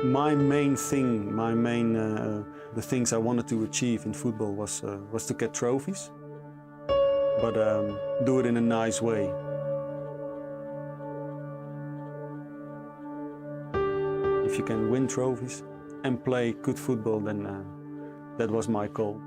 My main thing, the things I wanted to achieve in football was to get trophies, but do it in a nice way. If you can win trophies and play good football, then that was my goal.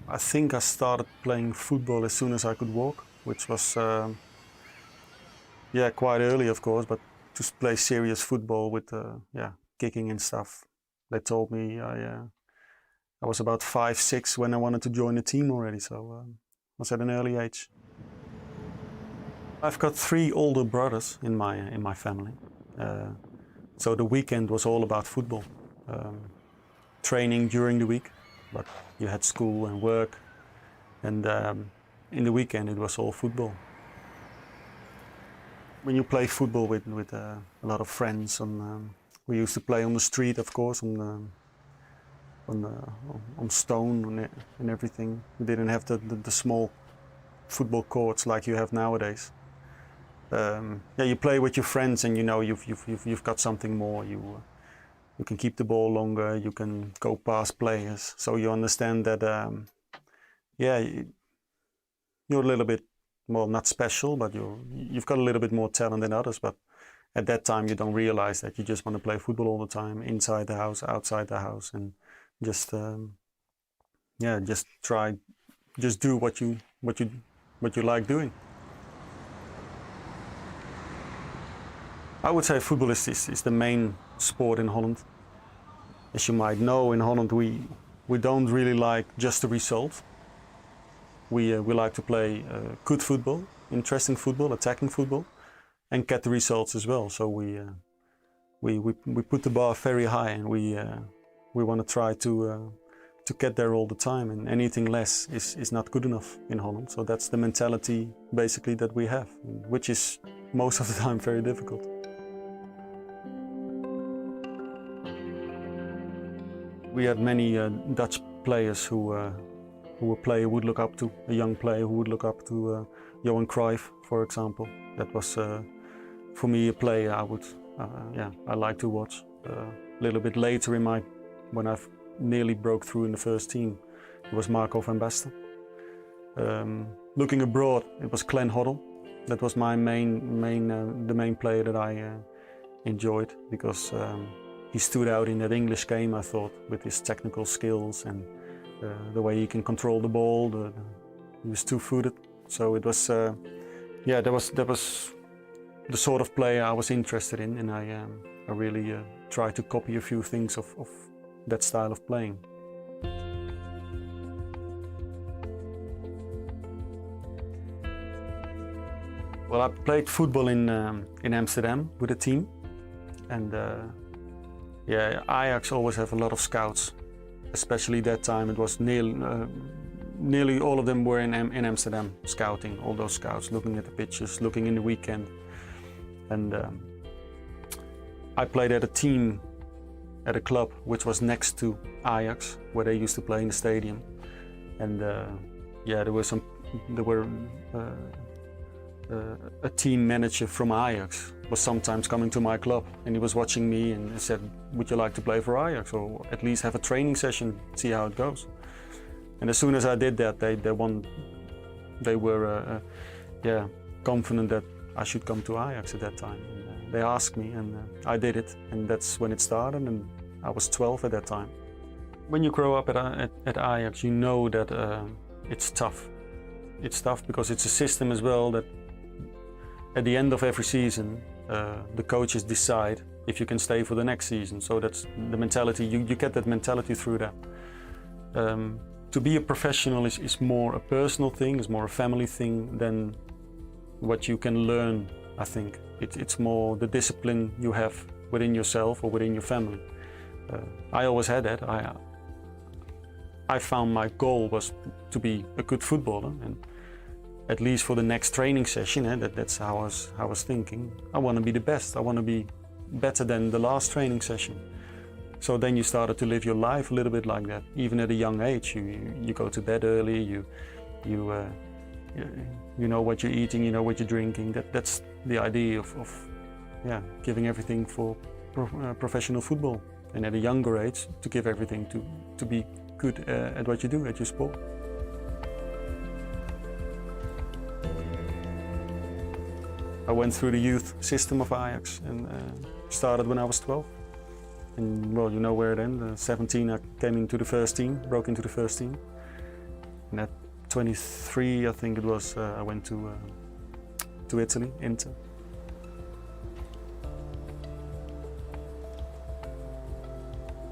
I think I started playing football as soon as I could walk, which was quite early, of course, but to play serious football with kicking and stuff. They told me I was about 5, 6 when I wanted to join the team already, so I was at an early age. I've got 3 older brothers in my family, so the weekend was all about football. Training during the week, but you had school and work, and in the weekend it was all football. When you play football with a lot of friends, we used to play on the street, of course, on stone and everything. We didn't have the small football courts like you have nowadays. You play with your friends, and you know you've got something more. You can keep the ball longer. You can go past players, so you understand that you're a little bit, well, not special, but you've got a little bit more talent than others. But at that time, you don't realize that. You just want to play football all the time, inside the house, outside the house, and just do what you like doing. I would say football is the main sport in Holland. As you might know, in Holland we don't really like just the result. We like to play good football, interesting football, attacking football, and get the results as well. So we put the bar very high, and we want to try to get there all the time. And anything less is not good enough in Holland. So that's the mentality basically that we have, which is most of the time very difficult. We had many Dutch players who a player would look up to, a young player who would look up to Johan Cruyff, for example. That was, for me, a player I like to watch. A little bit later when I've nearly broke through in the first team, it was Marco van Basten. Looking abroad, it was Glenn Hoddle. That was my the main player that I enjoyed, because he stood out in that English game, I thought, with his technical skills and the way he can control the ball. He was two-footed, so it was that was the sort of player I was interested in, and I really tried to copy a few things of that style of playing. Well, I played football in Amsterdam with a team, and Ajax always have a lot of scouts. Especially that time, it was nearly all of them were in Amsterdam scouting. All those scouts looking at the pitches, looking in the weekend, and I played at a team at a club which was next to Ajax, where they used to play in the stadium, and a team manager from Ajax was sometimes coming to my club, and he was watching me and he said, "Would you like to play for Ajax, or at least have a training session, see how it goes?" And as soon as I did that, they were confident that I should come to Ajax at that time. And, they asked me, and I did it, and that's when it started. And I was 12 at that time. When you grow up at Ajax, you know that it's tough. It's tough because it's a system as well that at the end of every season, the coaches decide if you can stay for the next season. So that's the mentality. You get that mentality through that. To be a professional is more a personal thing, is more a family thing than what you can learn, I think. It's more the discipline you have within yourself or within your family. I always had that. I found my goal was to be a good footballer, and at least for the next training session, that's how I was thinking. I want to be the best. I want to be better than the last training session. So then you started to live your life a little bit like that. Even at a young age, you go to bed early, you know what you're eating, you know what you're drinking. That's the idea of giving everything for professional football. And at a younger age, to give everything to be good at what you do, at your sport. I went through the youth system of Ajax and started when I was 12. And well, you know where it ended. 17, I came into the first team, broke into the first team. And at 23, I think it was, I went to Italy, Inter.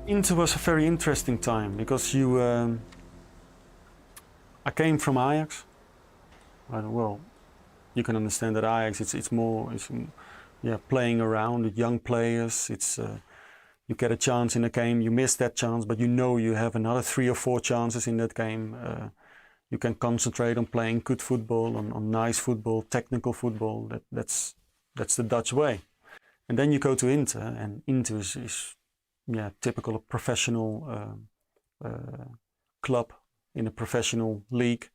Inter was a very interesting time because I came from Ajax. Well, you can understand that Ajax, it's more playing around with young players. It's you get a chance in a game, you miss that chance, but you know you have another 3 or 4 chances in that game. You can concentrate on playing good football, on nice football, technical football. That's the Dutch way. And then you go to Inter, and Inter is typical professional club in a professional league,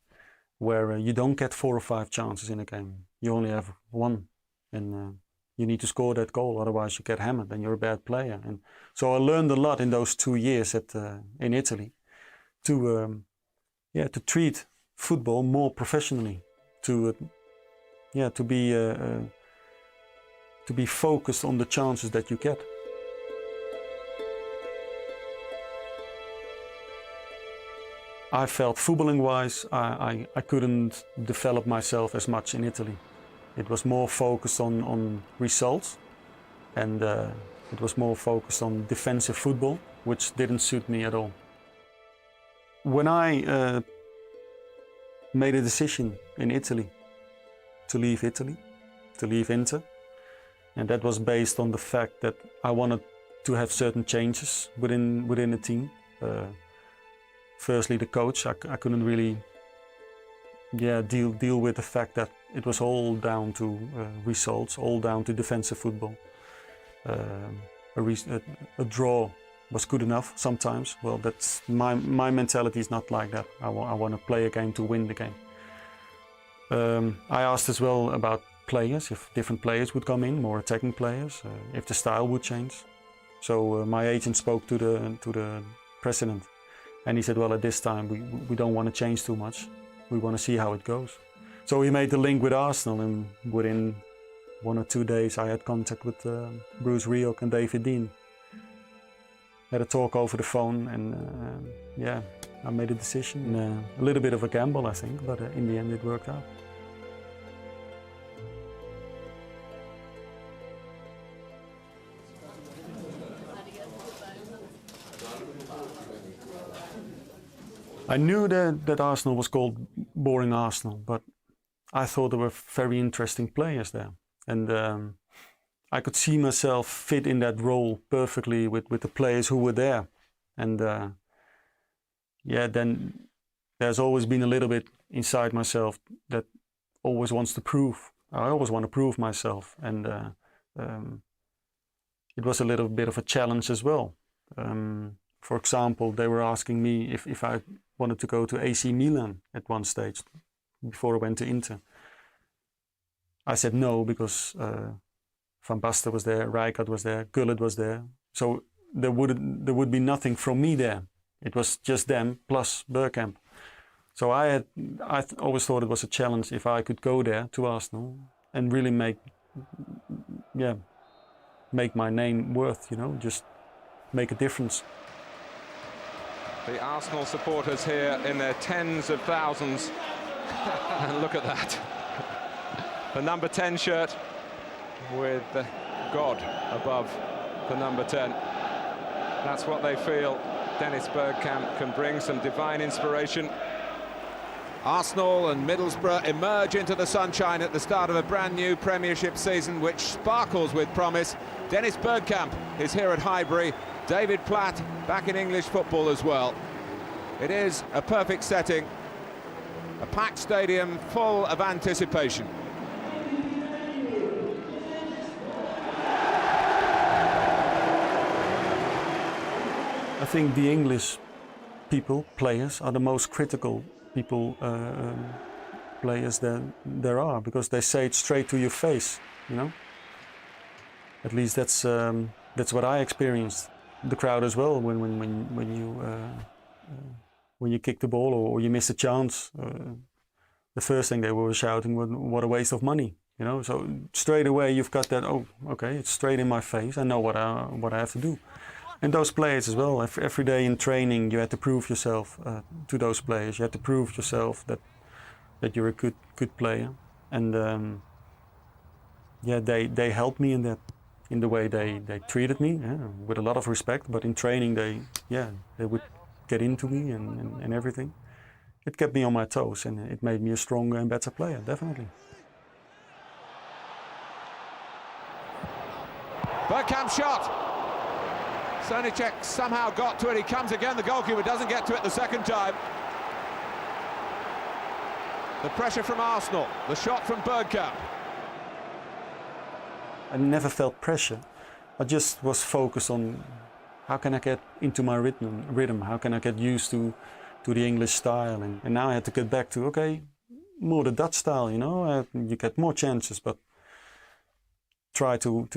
where you don't get 4 or 5 chances in a game. You only have 1, and you need to score that goal, otherwise you get hammered and you're a bad player. And so I learned a lot in those 2 years in Italy to treat football more professionally, to be focused on the chances that you get. I felt footballing-wise, I couldn't develop myself as much in Italy. It was more focused on results, and it was more focused on defensive football, which didn't suit me at all. When I made a decision in Italy, to leave Inter, and that was based on the fact that I wanted to have certain changes within the team. Firstly, the coach, I couldn't really deal with the fact that it was all down to results, all down to defensive football. A draw was good enough sometimes. Well, that's my mentality is not like that. I want to play a game to win the game. I asked as well about players, if different players would come in, more attacking players, if the style would change. So my agent spoke to the president. And he said, well, at this time, we don't want to change too much. We want to see how it goes. So he made the link with Arsenal, and within 1 or 2 days, I had contact with Bruce Rioch and David Dein. Had a talk over the phone, and I made a decision. A little bit of a gamble, I think, but in the end, it worked out. I knew that Arsenal was called Boring Arsenal, but I thought there were very interesting players there. And I could see myself fit in that role perfectly with the players who were there. And then there's always been a little bit inside myself that always wants to prove. I always want to prove myself. And it was a little bit of a challenge as well. For example, they were asking me if I wanted to go to AC Milan at one stage before I went to Inter. I said no, because Van Basten was there, Rijkaard was there, Gullit was there. So there would be nothing from me there. It was just them plus Bergkamp. So I always thought it was a challenge if I could go there to Arsenal and really make my name worth, just make a difference. The Arsenal supporters here in their tens of thousands. And look at that. The number 10 shirt with God above the number 10. That's what they feel. Dennis Bergkamp can bring some divine inspiration. Arsenal and Middlesbrough emerge into the sunshine at the start of a brand new Premiership season which sparkles with promise. Dennis Bergkamp is here at Highbury. David Platt back in English football as well. It is a perfect setting, a packed stadium full of anticipation. I think the English people, players, are the most critical people, players that there are, because they say it straight to your face, you know. At least that's what I experienced. The crowd as well, when you kick the ball or you miss a chance, the first thing they were shouting was, "What a waste of money!" You know. So straight away you've got that. Oh, okay, it's straight in my face. I know what I have to do. And those players as well. Every day in training, you had to prove yourself to those players. You had to prove yourself that you're a good player. And yeah, they helped me in that, in the way they treated me, with a lot of respect. But in training, they would get into me and everything. It kept me on my toes, and it made me a stronger and better player, definitely. Bergkamp shot. Sonicek somehow got to it. He comes again. The goalkeeper doesn't get to it the second time. The pressure from Arsenal. The shot from Bergkamp. I never felt pressure. I just was focused on how can I get into my rhythm? How can I get used to the English style? And now I had to get back to, okay, more the Dutch style, you know. You get more chances, but try to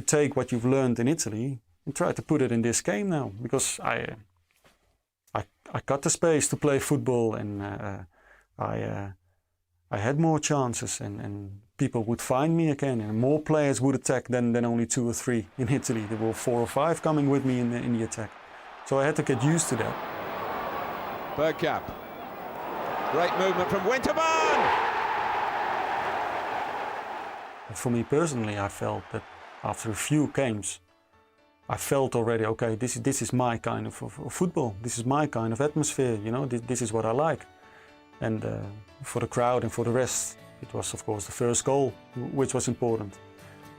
take what you've learned in Italy and try to put it in this game now, because I got the space to play football, and I had more chances, and people would find me again, and more players would attack than only 2 or 3 in Italy. There were 4 or 5 coming with me in the attack, so I had to get used to that. Bergkamp, great movement from Winterman. For me personally, I felt that after a few games, I felt already, okay, this is my kind of football. This is my kind of atmosphere, you know. This is what I like. And for the crowd and for the rest, it was of course the first goal, which was important.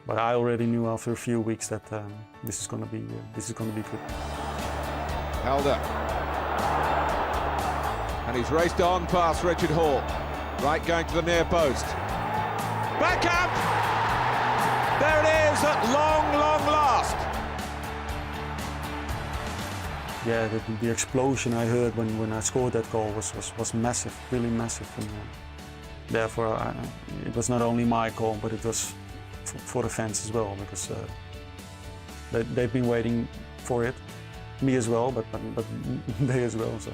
But I already knew after a few weeks that this is going to be good. Held up, and he's raced on past Richard Hall, right going to the near post. Bergkamp! There it is at long last. Yeah, the explosion I heard when I scored that goal was massive, really massive. And therefore, it was not only my goal, but it was for the fans as well, because they've been waiting for it. Me as well, but they as well. So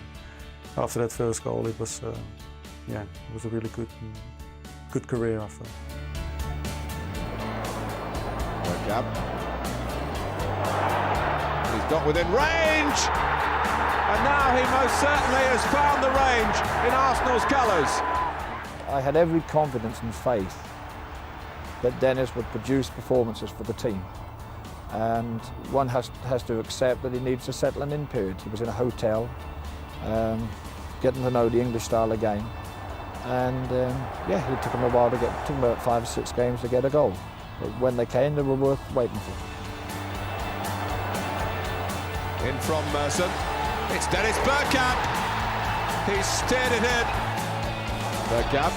after that first goal, it was it was a really good career after. Bergkamp. He's got within range, and now he most certainly has found the range in Arsenal's colours. I had every confidence and faith that Dennis would produce performances for the team, and one has to accept that he needs a settling-in period. He was in a hotel, getting to know the English style of game, and it took him a while to get. It took him about 5 or 6 games to get a goal. But when they came, they were worth waiting for. In from Merson, it's Dennis Bergkamp. He's steered it in. Bergkamp.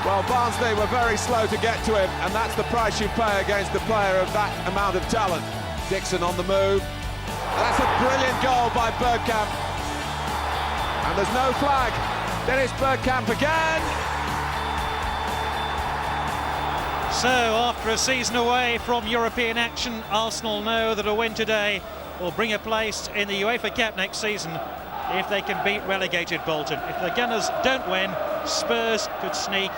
Well, Barnsley were very slow to get to him, and that's the price you pay against a player of that amount of talent. Dixon on the move. That's a brilliant goal by Bergkamp. And there's no flag. Dennis Bergkamp again. So, after a season away from European action, Arsenal know that a win today will bring a place in the UEFA Cup next season if they can beat relegated Bolton. If the Gunners don't win, Spurs could sneak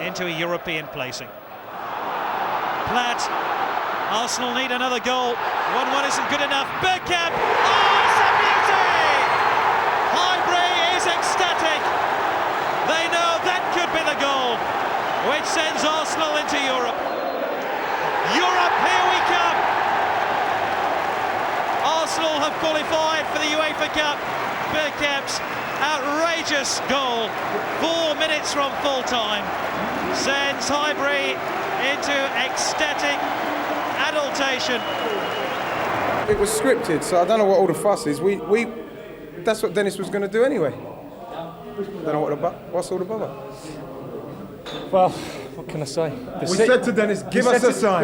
into a European placing. Platt, Arsenal need another goal. 1-1 isn't good enough. Bergkamp, oh, it's a beauty! Highbury is ecstatic. They know that could be the goal, which sends Arsenal into Europe. Europe, here we come! Arsenal have qualified for the UEFA Cup. Bergkamp's outrageous goal, 4 minutes from full time, sends Highbury into ecstatic adulation. It was scripted, so I don't know what all the fuss is. That's what Dennis was going to do anyway. I don't know what's all the bother. Well, What can I say? We said to Dennis, give us a sign.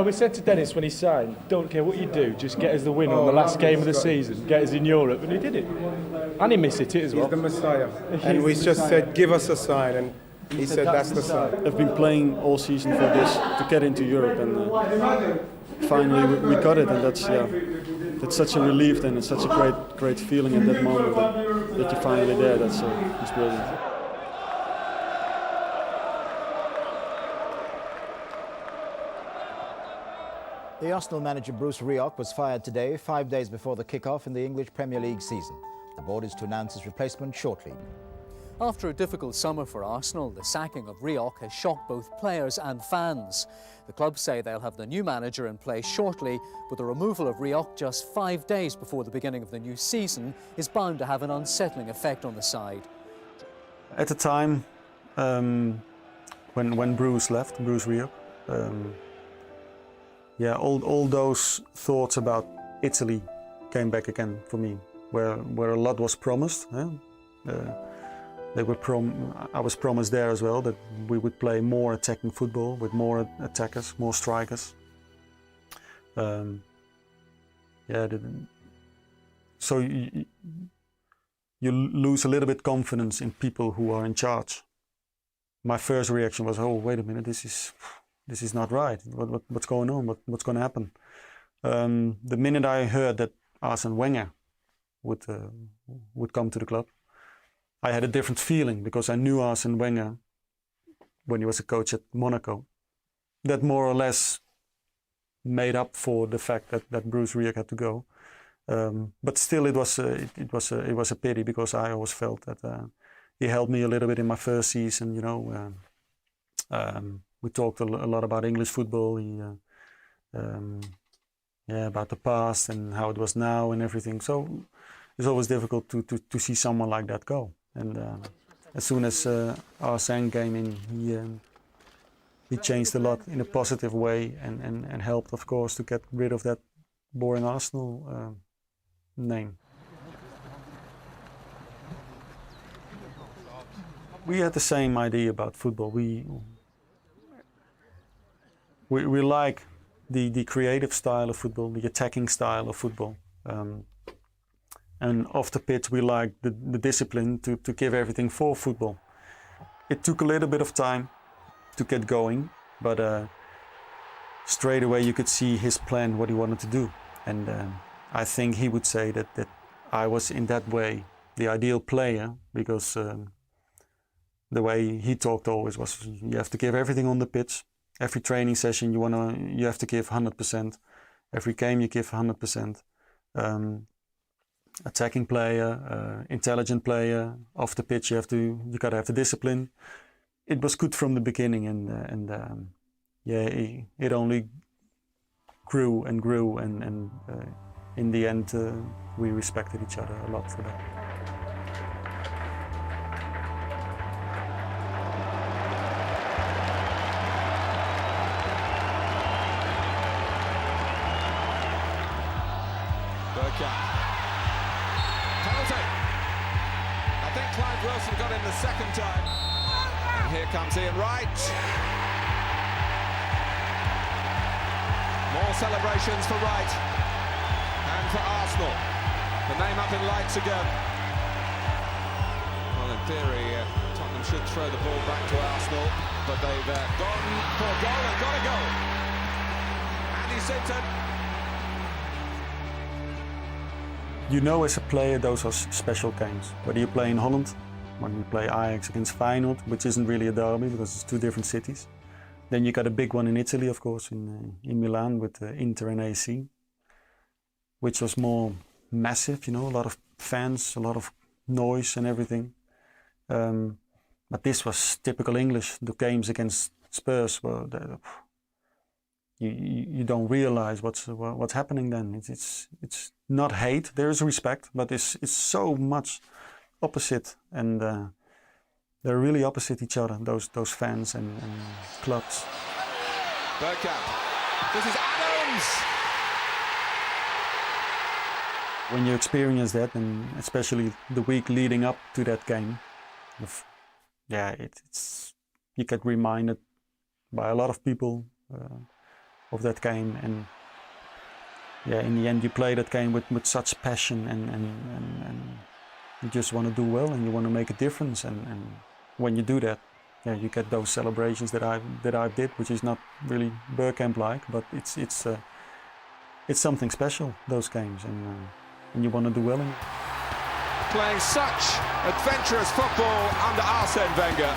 We said to Dennis when he signed, don't care what you do, just get us the win on the last game of the season, get us in Europe, and he did it. And he missed it as well. He's the Messiah. And we just said, give us a sign, and he said that's the sign. I've been playing all season for this, to get into Europe, and finally we got it, and that's such a relief, and it's such a great feeling at that moment that you're finally there. It's brilliant. The Arsenal manager Bruce Rioch was fired today, 5 days before the kick-off in the English Premier League season. The board is to announce his replacement shortly. After a difficult summer for Arsenal, the sacking of Rioch has shocked both players and fans. The club say they'll have the new manager in place shortly, but the removal of Rioch just 5 days before the beginning of the new season is bound to have an unsettling effect on the side. At the time, when Bruce left, Bruce Rioch, all those thoughts about Italy came back again for me, where a lot was promised. I was promised there as well that we would play more attacking football with more attackers, more strikers. So you lose a little bit confidence in people who are in charge. My first reaction was, oh, wait a minute, this is not right. What's going on? What's going to happen? The minute I heard that Arsene Wenger would come to the club, I had a different feeling, because I knew Arsene Wenger when he was a coach at Monaco. That more or less made up for the fact that Bruce Rioch had to go. But still, it was a pity, because I always felt that he helped me a little bit in my first season. We talked a lot about English football. About the past and how it was now and everything. So it's always difficult to see someone like that go. And as soon as Arsene came in, he changed a lot in a positive way, and helped, of course, to get rid of that boring Arsenal name. We had the same idea about football. We like the creative style of football, the attacking style of football. And off the pitch, we like the discipline to give everything for football. It took a little bit of time to get going, but straight away you could see his plan, what he wanted to do. And I think he would say that I was in that way the ideal player, because the way he talked always was, you have to give everything on the pitch. Every training session you have to give 100%. Every game you give 100%. Attacking player, intelligent player. Off the pitch you gotta have the discipline. It was good from the beginning, and it only grew and grew, and in the end we respected each other a lot for that. Penalty. I think Clive Wilson got in the second time. And here comes Ian Wright. More celebrations for Wright and for Arsenal. The name up in lights again. Well, in theory, Tottenham should throw the ball back to Arsenal, but they've gone for a goal and got a goal. Andy Sinton. You know, as a player, those are special games. Whether you play in Holland, when you play Ajax against Feyenoord, which isn't really a derby because it's two different cities. Then you got a big one in Italy, of course, in Milan with Inter and AC, which was more massive, a lot of fans, a lot of noise and everything. But this was typical English. The games against Spurs were you don't realize what's happening then. It's not hate. There is respect, but it's so much opposite, and they're really opposite each other. Those fans and clubs. Bergkamp. This is Adams. When you experience that, and especially the week leading up to that game, it's you get reminded by a lot of people of that game, and yeah, in the end you play that game with such passion, and you just want to do well and you want to make a difference, and when you do that, yeah, you get those celebrations that I did, which is not really Bergkamp like, but it's something special, those games, and you want to do well in it. Playing such adventurous football under Arsene Wenger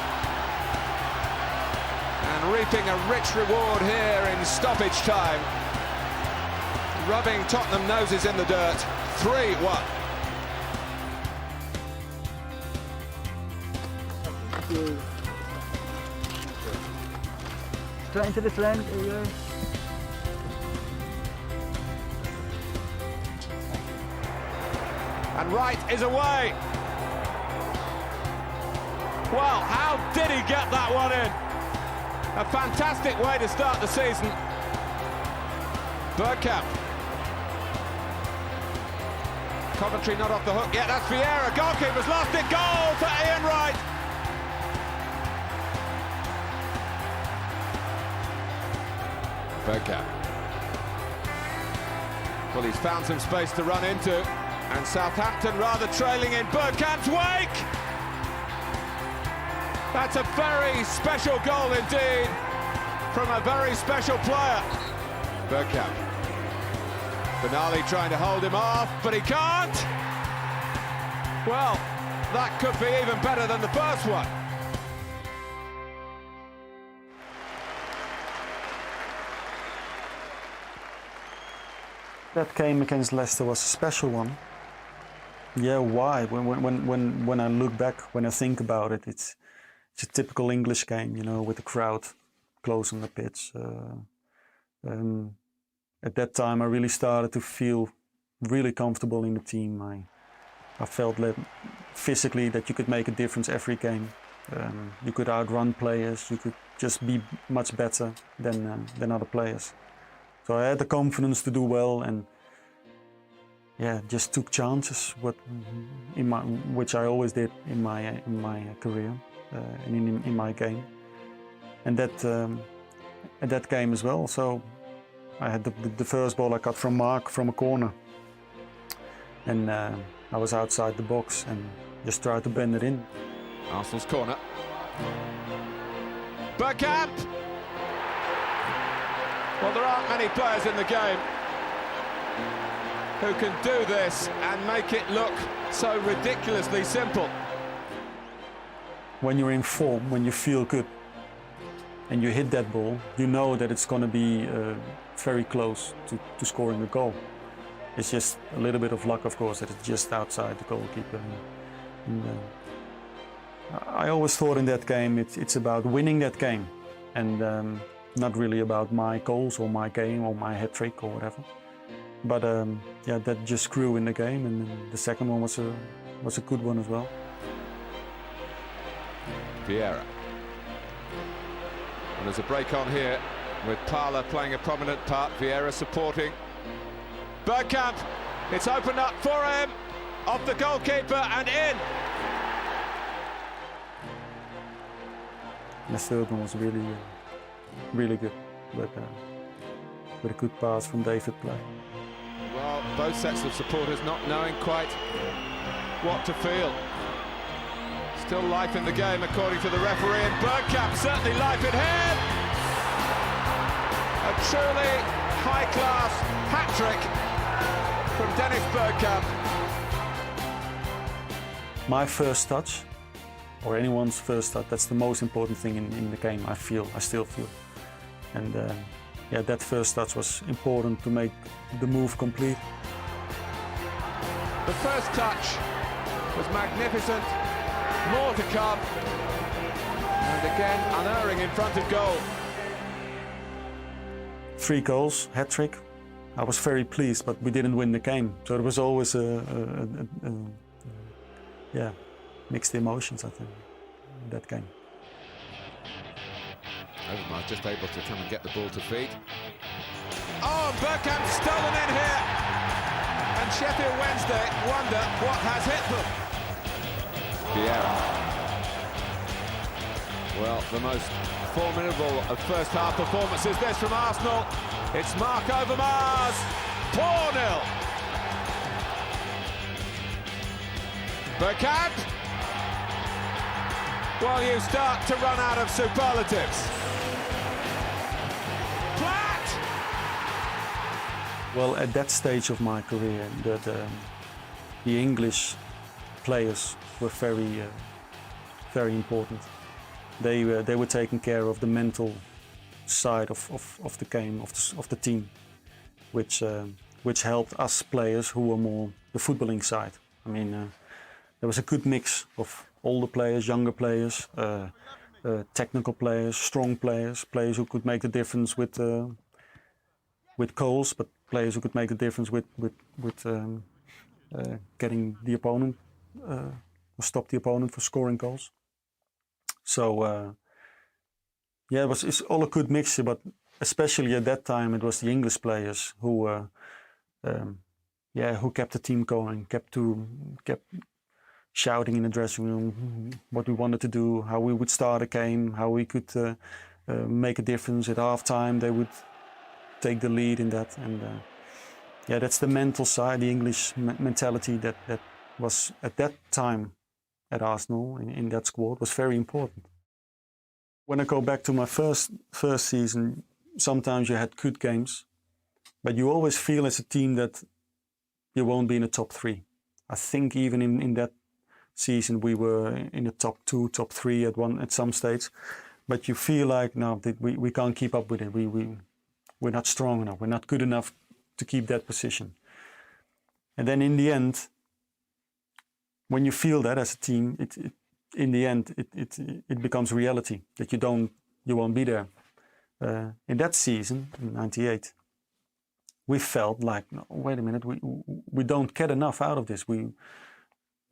and reaping a rich reward here in stoppage time, rubbing Tottenham noses in the dirt. 3-1. Straight into this lane, here we go. And Wright is away. Well, how did he get that one in? A fantastic way to start the season. Bergkamp. Coventry not off the hook yet, that's Vieira. Goalkeeper's lost it, goal for Ian Wright. Bergkamp. Well, he's found some space to run into, and Southampton rather trailing in Bergkamp's wake. That's a very special goal indeed from a very special player. Bergkamp. Benali trying to hold him off, but he can't. Well, that could be even better than the first one. That game against Leicester was a special one. Yeah, why? When I look back, when I think about it, it's a typical English game, you know, with the crowd close on the pitch. At that time, I really started to feel really comfortable in the team. I felt that physically that you could make a difference every game. You could outrun players. You could just be much better than other players. So I had the confidence to do well, and yeah, just took chances. Which I always did in my career and in my game, and at that game as well. So I had the first ball I got from Mark from a corner, and I was outside the box and just tried to bend it in. Arsenal's corner. Bergkamp. Well, there aren't many players in the game who can do this and make it look so ridiculously simple. When you're in form, when you feel good, and you hit that ball, you know that it's going to be very close to scoring a goal. It's just a little bit of luck, of course, that it's just outside the goalkeeper. I always thought in that game it's about winning that game, and not really about my goals or my game or my hat trick or whatever. But yeah, that just grew in the game, and the second one was a good one as well. Vieira. And there's a break on here with Parla playing a prominent part, Vieira supporting. Bergkamp, it's opened up for him, off the goalkeeper and in. The third one was really good, but with a good pass from David Play. Well, both sets of supporters not knowing quite what to feel. Still life in the game according to the referee, and Bergkamp certainly life in him. A truly high-class hat-trick from Dennis Bergkamp. My first touch, or anyone's first touch, that's the most important thing in the game, I still feel. And yeah, that first touch was important to make the move complete. The first touch was magnificent, more to come, and again unerring in front of goal. 3 goals, hat-trick. I was very pleased, but we didn't win the game. So there was always yeah, mixed emotions, I think, in that game. Overmars just able to come and get the ball to feet. Oh, Bergkamp stolen in here. And Sheffield Wednesday wonder what has hit them. Vieira. Well, the most formidable of first-half performances, this from Arsenal. It's Mark Overmars, 4-0. Bergkamp. Well, you start to run out of superlatives. Platt. Well, at that stage of my career, the English players were very important. They were taking care of the mental side of the game, of the team, which helped us players who were more the footballing side. I mean, there was a good mix of older players, younger players, technical players, strong players, players who could make the difference with goals, but players who could make the difference with getting the opponent or stop the opponent for scoring goals. So yeah, it's all a good mixture, but especially at that time it was the English players who kept the team going, kept shouting in the dressing room what we wanted to do, how we would start a game, how we could make a difference at halftime. They would take the lead in that, and yeah, that's the mental side, the English mentality that was at that time at Arsenal in that squad was very important. When I go back to my first season, sometimes you had good games, but you always feel as a team that you won't be in the top 3. I think even in that season we were in the top 2, top 3 at some stage, but you feel like no, we can't keep up with it. We're not strong enough. We're not good enough to keep that position. And then in the end, when you feel that as a team, it becomes reality that you won't be there. In that season, in '98, we felt like, no, wait a minute, we don't get enough out of this. We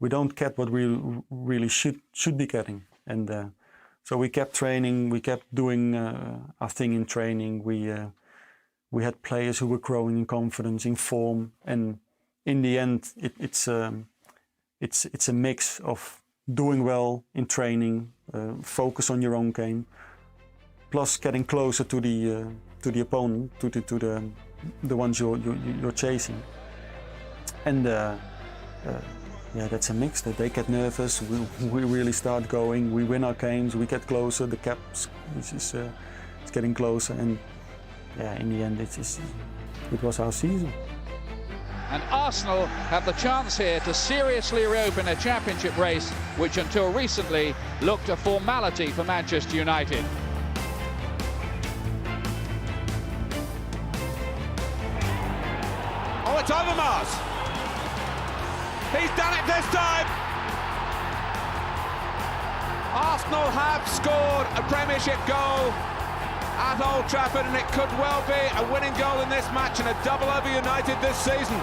don't get what we really should be getting. And so we kept training, we kept doing our thing in training. We had players who were growing in confidence, in form, and in the end, it's a mix of doing well in training, focus on your own game, plus getting closer to the opponent, to the ones you're chasing. And yeah, that's a mix. That they get nervous, we really start going, we win our games, we get closer, the cap is getting closer, and yeah, in the end it was our season. And Arsenal have the chance here to seriously reopen a championship race which until recently looked a formality for Manchester United. Oh, it's Overmars. He's done it this time. Arsenal have scored a Premiership goal at Old Trafford, and it could well be a winning goal in this match and a double over United this season.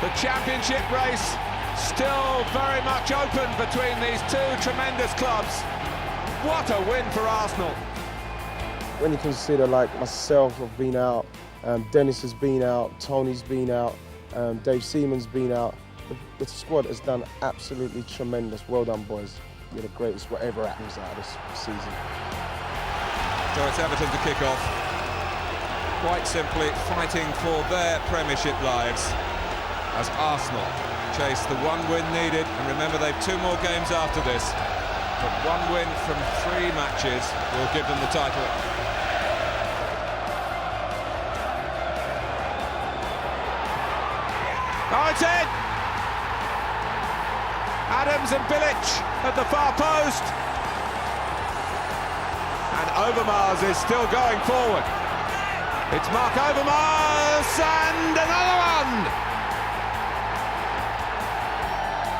The championship race still very much open between these two tremendous clubs. What a win for Arsenal. When you consider, like myself, have been out, Dennis has been out, Tony's been out, Dave Seaman's been out, the squad has done absolutely tremendous. Well done, boys. You're the greatest whatever happens out of this season. So it's Everton to kick off. Quite simply fighting for their Premiership lives as Arsenal chase the one win needed. And remember, they've 2 more games after this. But 1 win from 3 matches will give them the title. Oh, it's in! Adams and Bilic at the far post. And Overmars is still going forward. It's Mark Overmars and another one!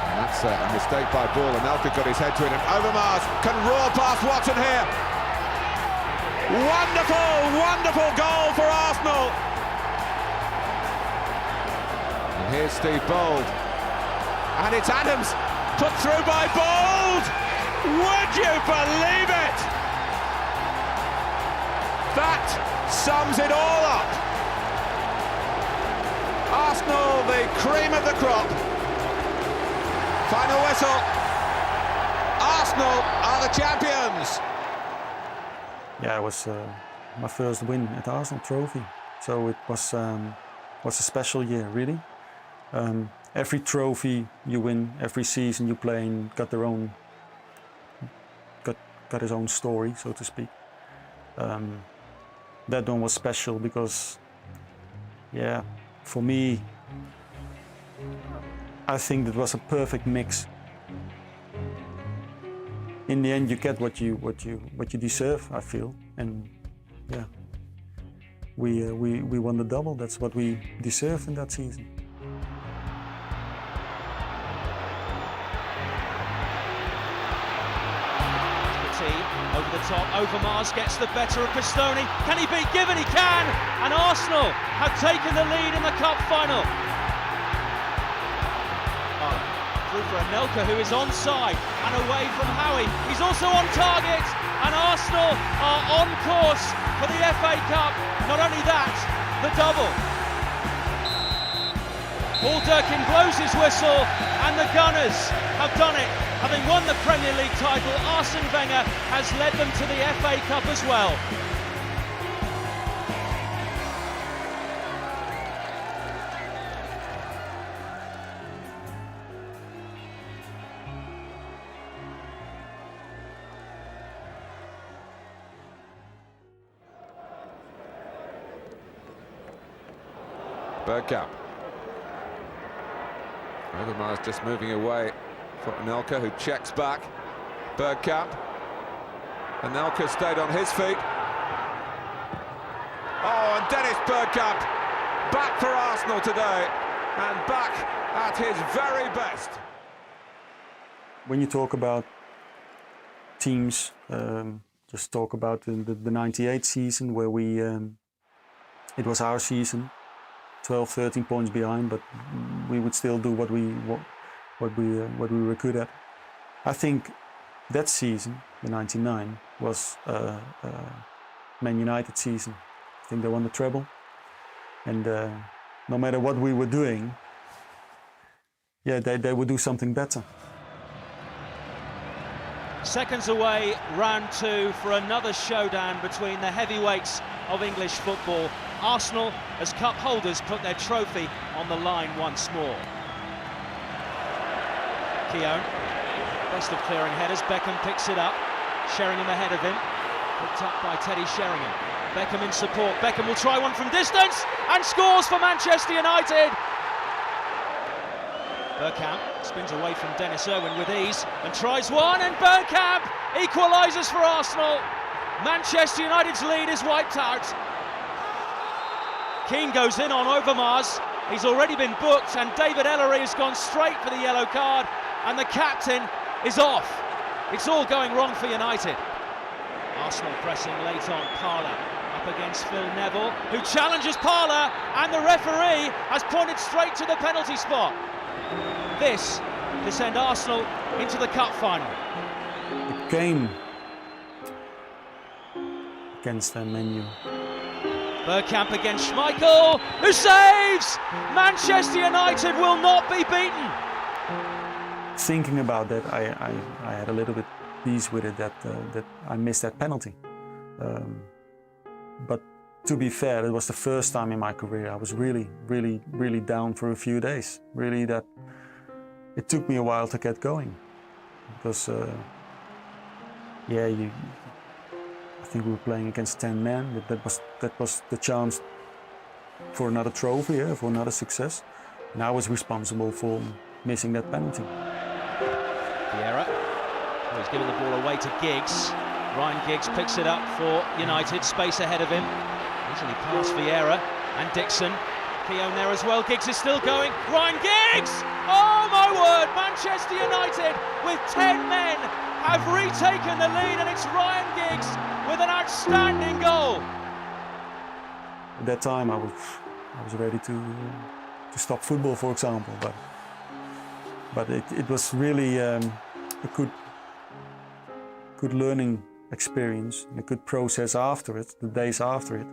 And that's a mistake by Ball, and Elka got his head to it, and Overmars can roar past Watson here. Wonderful, wonderful goal for Arsenal. And here's Steve Bold. And it's Adams. Put through by Bold! Would you believe it? That sums it all up. Arsenal, the cream of the crop. Final whistle. Arsenal Arsenal are the champions. Yeah, it was my first win at Arsenal trophy, so it was a special year, really. Every trophy you win, every season you play, in, got his own story, so to speak. That one was special because, yeah, for me, I think it was a perfect mix. In the end, you get what you deserve, I feel, and yeah, we won the double. That's what we deserved in that season. Over the top, Overmars gets the better of Pistone. Can he beat Given? He can! And Arsenal have taken the lead in the cup final. Through for Anelka, who is onside and away from Howie. He's also on target, and Arsenal are on course for the FA Cup. Not only that, the double. Paul Durkin blows his whistle, and the Gunners have done it. Having won the Premier League title, Arsene Wenger has led them to the FA Cup as well. Bergkamp. Overmars just moving away from Anelka, who checks back. Bergkamp. Anelka stayed on his feet. Oh, and Dennis Bergkamp back for Arsenal today, and back at his very best. When you talk about teams, just talk about the 98 season where we, it was our season, 12, 13 points behind, but we would still do what we were good at. I think that season, the 99, was Man United season. I think they won the treble, and no matter what we were doing, yeah, they would do something better. Seconds away, round two, for another showdown between the heavyweights of English football. Arsenal, as cup holders, put their trophy on the line once more. Keown, best of clearing headers. Beckham picks it up. Sheringham ahead of him. Picked up by Teddy Sheringham. Beckham in support. Beckham will try one from distance and scores for Manchester United. Bergkamp spins away from Dennis Irwin with ease and tries one, and Bergkamp equalises for Arsenal. Manchester United's lead is wiped out. Keane goes in on Overmars. He's already been booked, and David Ellery has gone straight for the yellow card, and the captain is off. It's all going wrong for United. Arsenal pressing late on Parler, up against Phil Neville, who challenges Parler, and the referee has pointed straight to the penalty spot. This to send Arsenal into the cup final. The game against Man U. Bergkamp against Schmeichel, who saves! Manchester United will not be beaten. Thinking about that, I had a little bit peace with it that I missed that penalty. But to be fair, it was the first time in my career I was really down for a few days. Really, that it took me a while to get going, because yeah, I think we were playing against 10 men. That was the chance for another trophy, yeah, for another success. And I was responsible for missing that penalty. Vieira, he's giving the ball away to Giggs. Ryan Giggs picks it up for United, space ahead of him. Easily past Vieira and Dixon. Keown there as well. Giggs is still going. Ryan Giggs! Oh my word! Manchester United with 10 men have retaken the lead, and it's Ryan Giggs with an outstanding goal. At that time, I was ready to stop football, for example, but it was really a good learning experience, a good process after it, the days after it,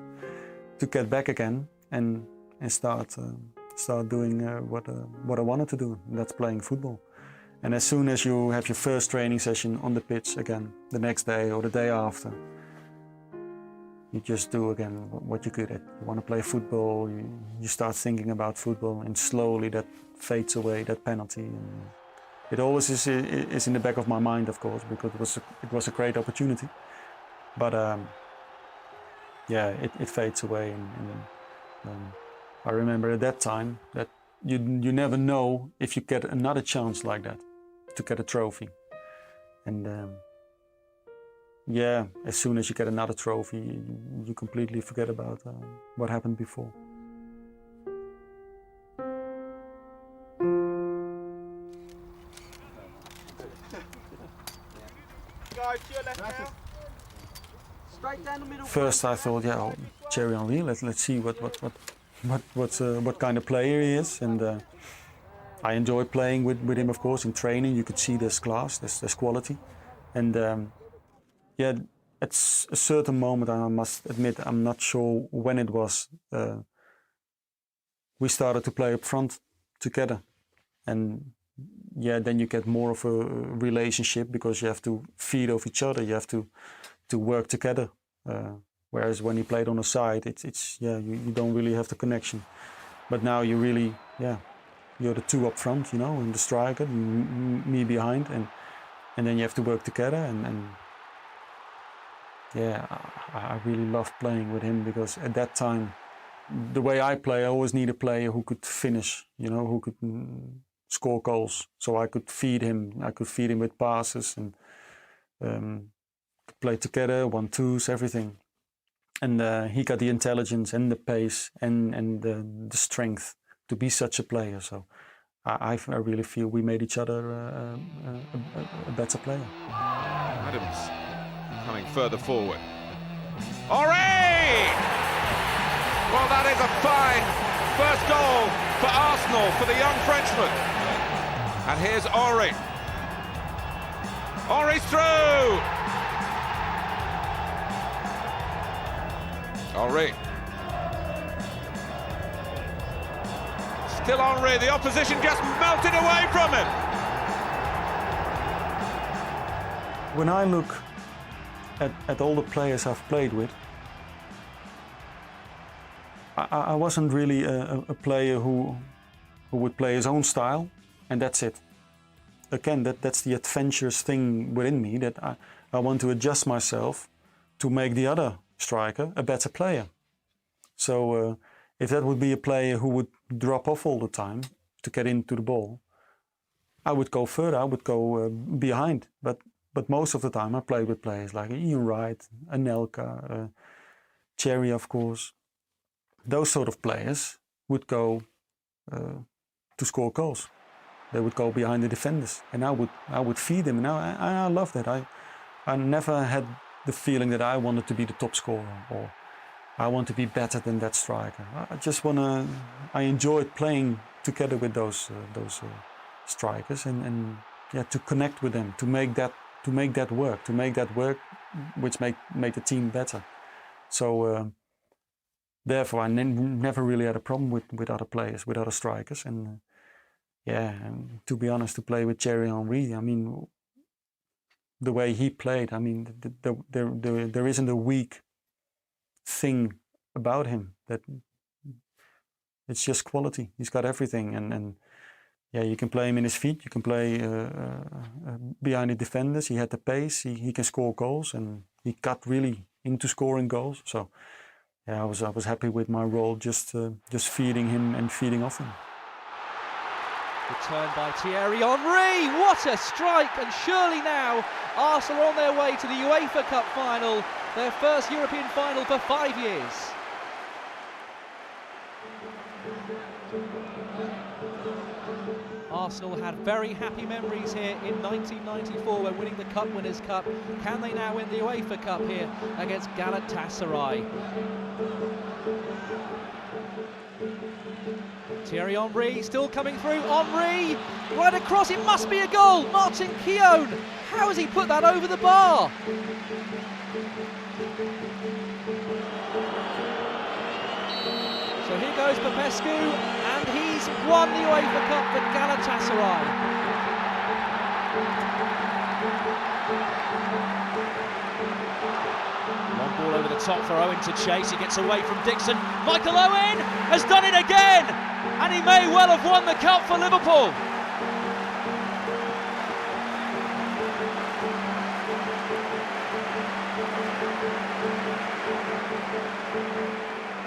to get back again and start doing what I wanted to do, and that's playing football. And as soon as you have your first training session on the pitch again, the next day or the day after, you just do again what you're good at. You want to play football, you start thinking about football, and slowly that fades away, that penalty. And it always is in the back of my mind, of course, because it was a great opportunity. But yeah, it fades away. And I remember at that time that you never know if you get another chance like that to get a trophy. And yeah, as soon as you get another trophy, you completely forget about what happened before. First, I thought, yeah, Thierry Henry. Let's see what kind of player he is, and I enjoyed playing with him, of course. In training, you could see there's class, there's quality, and yeah, at a certain moment, I must admit, I'm not sure when it was. We started to play up front together, and yeah, then you get more of a relationship because you have to feed off each other. You have to work together. Whereas when he played on the side, it's yeah, you don't really have the connection. But now you really, yeah, you're the two up front, you know, and the striker, me behind, and then you have to work together. And yeah, I really loved playing with him because at that time, the way I play, I always need a player who could finish, you know, who could score goals. So I could feed him. I could feed him with passes and play together, 1-2s, everything. And he got the intelligence and the pace and the strength to be such a player. So I really feel we made each other a better player. Adams coming further forward. Henry! Well, that is a fine first goal for Arsenal, for the young Frenchman. And here's Henry. Henry's through! Henry. Still Henry, the opposition just melted away from him. When I look at all the players I've played with, I wasn't really a player who would play his own style, and that's it. Again, that's the adventurous thing within me, that I want to adjust myself to make the other striker a better player. So if that would be a player who would drop off all the time to get into the ball, I would go further, I would go behind. But most of the time I played with players like Ian Wright, Anelka, Serie, of course. Those sort of players would go to score goals. They would go behind the defenders, and I would feed them. And I love that. I never had the feeling that I wanted to be the top scorer or I want to be better than that striker. I enjoyed playing together with those strikers and yeah, to connect with them, to make that work, which make the team better. So therefore, I never really had a problem with other players, with other strikers, and yeah, and to be honest, to play with Thierry Henry, I mean, the way he played, I mean, there isn't a weak thing about him. That it's just quality. He's got everything, and yeah, you can play him in his feet. You can play behind the defenders. He had the pace. He can score goals, and he got really into scoring goals. So yeah, I was happy with my role, just feeding him and feeding off him. Return by Thierry Henry, what a strike, and surely now Arsenal are on their way to the UEFA Cup final, their first European final for 5 years. Arsenal had very happy memories here in 1994 when winning the Cup Winners' Cup. Can they now win the UEFA Cup here against Galatasaray? Thierry Henry still coming through. Henry right across. It must be a goal. Martin Keown. How has he put that over the bar? So here goes Popescu, and he's won the UEFA Cup for Galatasaray. top for Owen to chase. He gets away from Dixon. Michael Owen has done it again, and he may well have won the cup for Liverpool.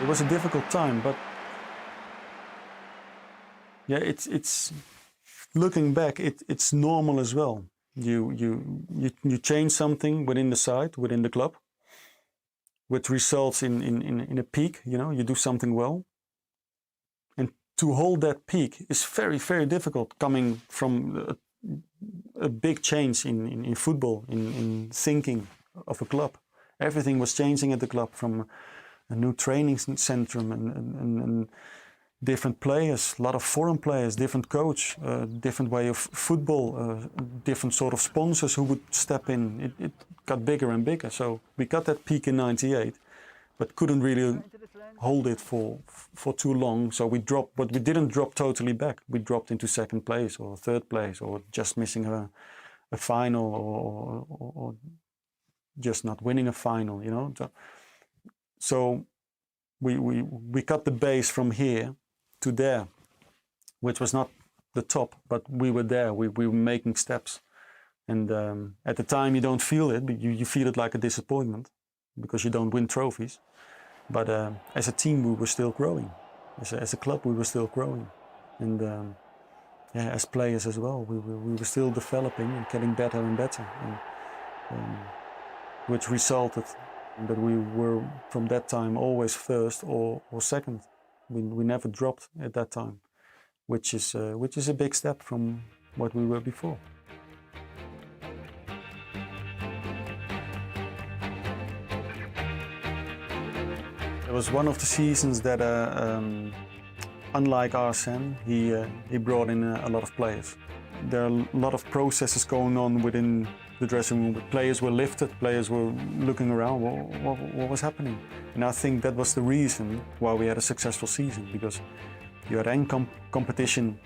It was a difficult time, but yeah, it's looking back, it's normal as well. You change something within the side, within the club, which results in a peak. You know, you do something well, and to hold that peak is very, very difficult. Coming from a big change in football, in thinking of a club, everything was changing at the club, from a new training centrum and different players, a lot of foreign players, different coach, different way of football, different sort of sponsors who would step in. It got bigger and bigger. So we got that peak in '98, but couldn't really hold it for too long. So we dropped, but we didn't drop totally back. We dropped into second place or third place, or just missing a final, or just not winning a final, you know. So we cut the base from here to there, which was not the top, but we were there. We were making steps, and at the time you don't feel it, but you feel it like a disappointment because you don't win trophies. But as a team, we were still growing. As a club, we were still growing, and yeah, as players as well, we were still developing and getting better and better, and which resulted that we were from that time always first or second. We never dropped at that time, which is a big step from what we were before. It was one of the seasons that, unlike Arsene, he brought in a lot of players. There are a lot of processes going on within the dressing room. Players were lifted, players were looking around, what was happening? And I think that was the reason why we had a successful season, because you had competition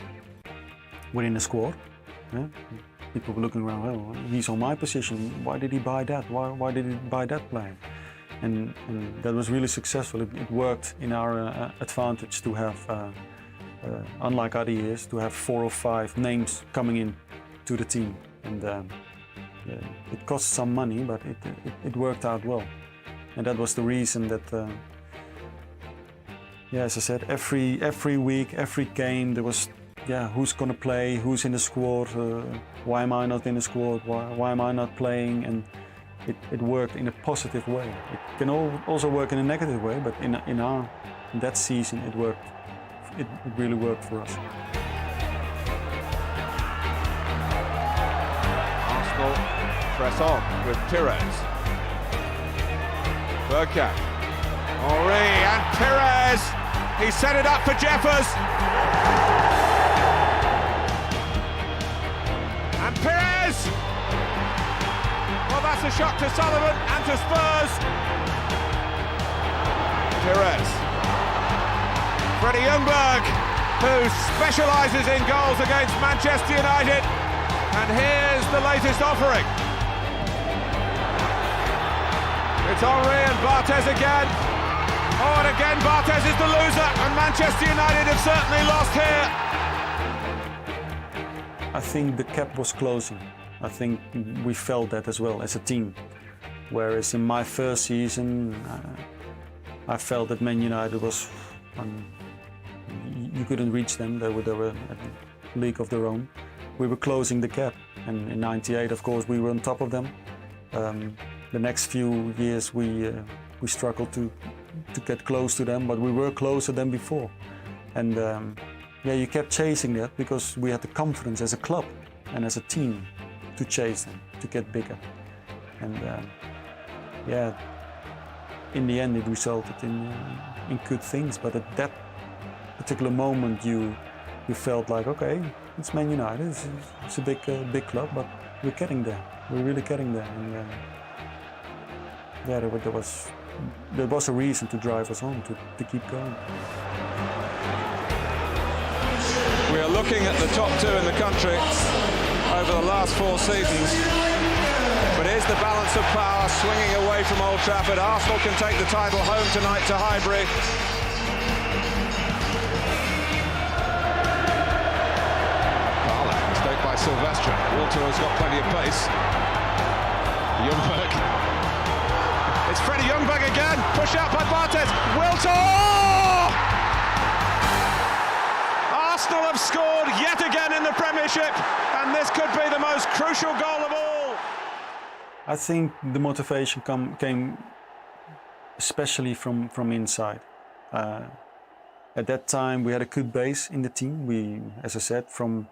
within the squad. Yeah? People were looking around, well, he's on my position, why did he buy that? Why did he buy that player? And that was really successful. It worked in our advantage to have, unlike other years, to have 4 or 5 names coming in to the team. And it cost some money, but it worked out well. And that was the reason that, yeah, as I said, every week, every game, there was, yeah, who's gonna play, who's in the squad, why am I not in the squad, why am I not playing? And it worked in a positive way. It can also work in a negative way, but in that season, it worked. It really worked for us. Arsenal press on with Pires. Bergkamp. Henry and Pires. He set it up for Jeffers. And Pires. Well, that's a shock to Sullivan and to Spurs. Pires. Freddie Ljungberg, who specialises in goals against Manchester United. And here's the latest offering. It's Henry and Barthez again. Oh, and again Barthez is the loser, and Manchester United have certainly lost here. I think the gap was closing. I think we felt that as well as a team. Whereas in my first season, I felt that Man United was, you couldn't reach them. They were at a league of their own. We were closing the gap, and in '98, of course, we were on top of them. The next few years, we struggled to get close to them, but we were closer than before. And yeah, you kept chasing that because we had the confidence as a club and as a team to chase them, to get bigger. And yeah, in the end, it resulted in good things. But at that particular moment, you felt like, okay, it's Man United. It's a big club, but we're getting there. We're really getting there. And yeah, there was a reason to drive us on, to keep going. We are looking at the top 2 in the country over the last 4 seasons. But is the balance of power swinging away from Old Trafford? Arsenal can take the title home tonight to Highbury. Mistake by Silvestre. Walter has got plenty of pace. Ljungberg. It's Freddie Ljungberg again. Push out by Bartes. Wiltor! Arsenal have scored yet again in the Premiership, and this could be the most crucial goal of all. I think the motivation came especially from inside. At that time, we had a good base in the team. We, as I said, from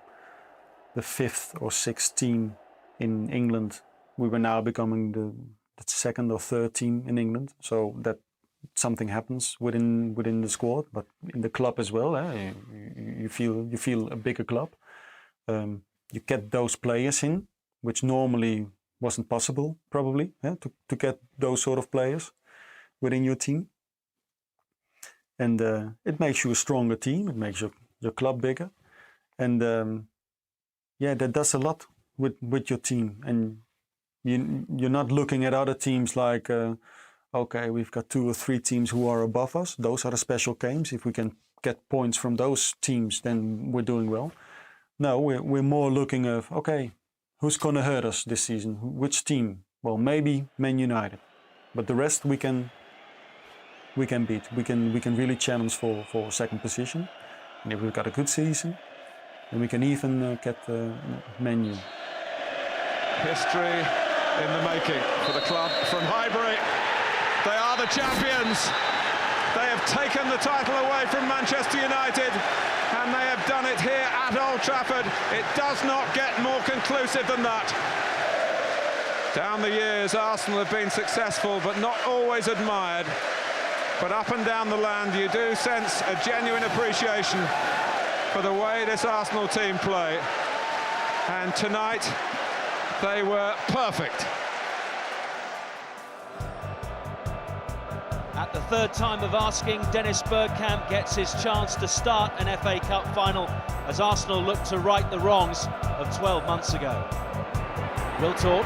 the 5th or 6th team in England, we were now becoming the 2nd or 3rd team in England. So that something happens within the squad, but in the club as well. You feel a bigger club. You get those players in, which normally wasn't possible, probably, to get those sort of players within your team. And it makes you a stronger team. It makes your club bigger, and that does a lot with your team. And you're not looking at other teams like, okay, we've got 2 or 3 teams who are above us. Those are the special games. If we can get points from those teams, then we're doing well. No, we're more looking at, okay, who's going to hurt us this season? Which team? Well, maybe Man United, but the rest we can beat. We can really challenge for 2nd position. And if we've got a good season, then we can even get Man U. History in the making for the club from Highbury. They are the champions. They have taken the title away from Manchester United, and they have done it here at Old Trafford. It does not get more conclusive than that. Down the years, Arsenal have been successful, but not always admired. But up and down the land, you do sense a genuine appreciation for the way this Arsenal team play. And tonight, they were perfect. At the 3rd time of asking, Dennis Bergkamp gets his chance to start an FA Cup final as Arsenal look to right the wrongs of 12 months ago. Wiltor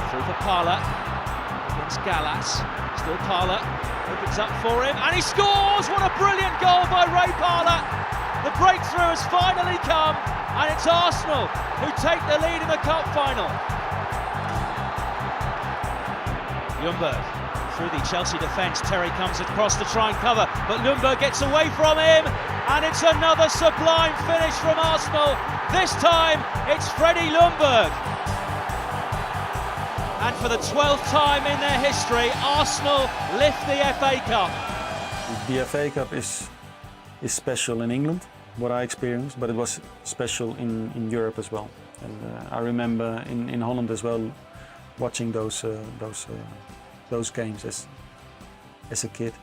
through for Parla against Gallas. Still Parla opens up for him and he scores! What a brilliant goal by Ray Parla! The breakthrough has finally come, and it's Arsenal who take the lead in the cup final. Ljungberg through the Chelsea defence. Terry comes across to try and cover, but Ljungberg gets away from him, and it's another sublime finish from Arsenal. This time it's Freddie Ljungberg. And for the 12th time in their history, Arsenal lift the FA Cup. The FA Cup is special in England, what I experienced, but it was special in Europe as well. And I remember in Holland as well, watching those games as a kid,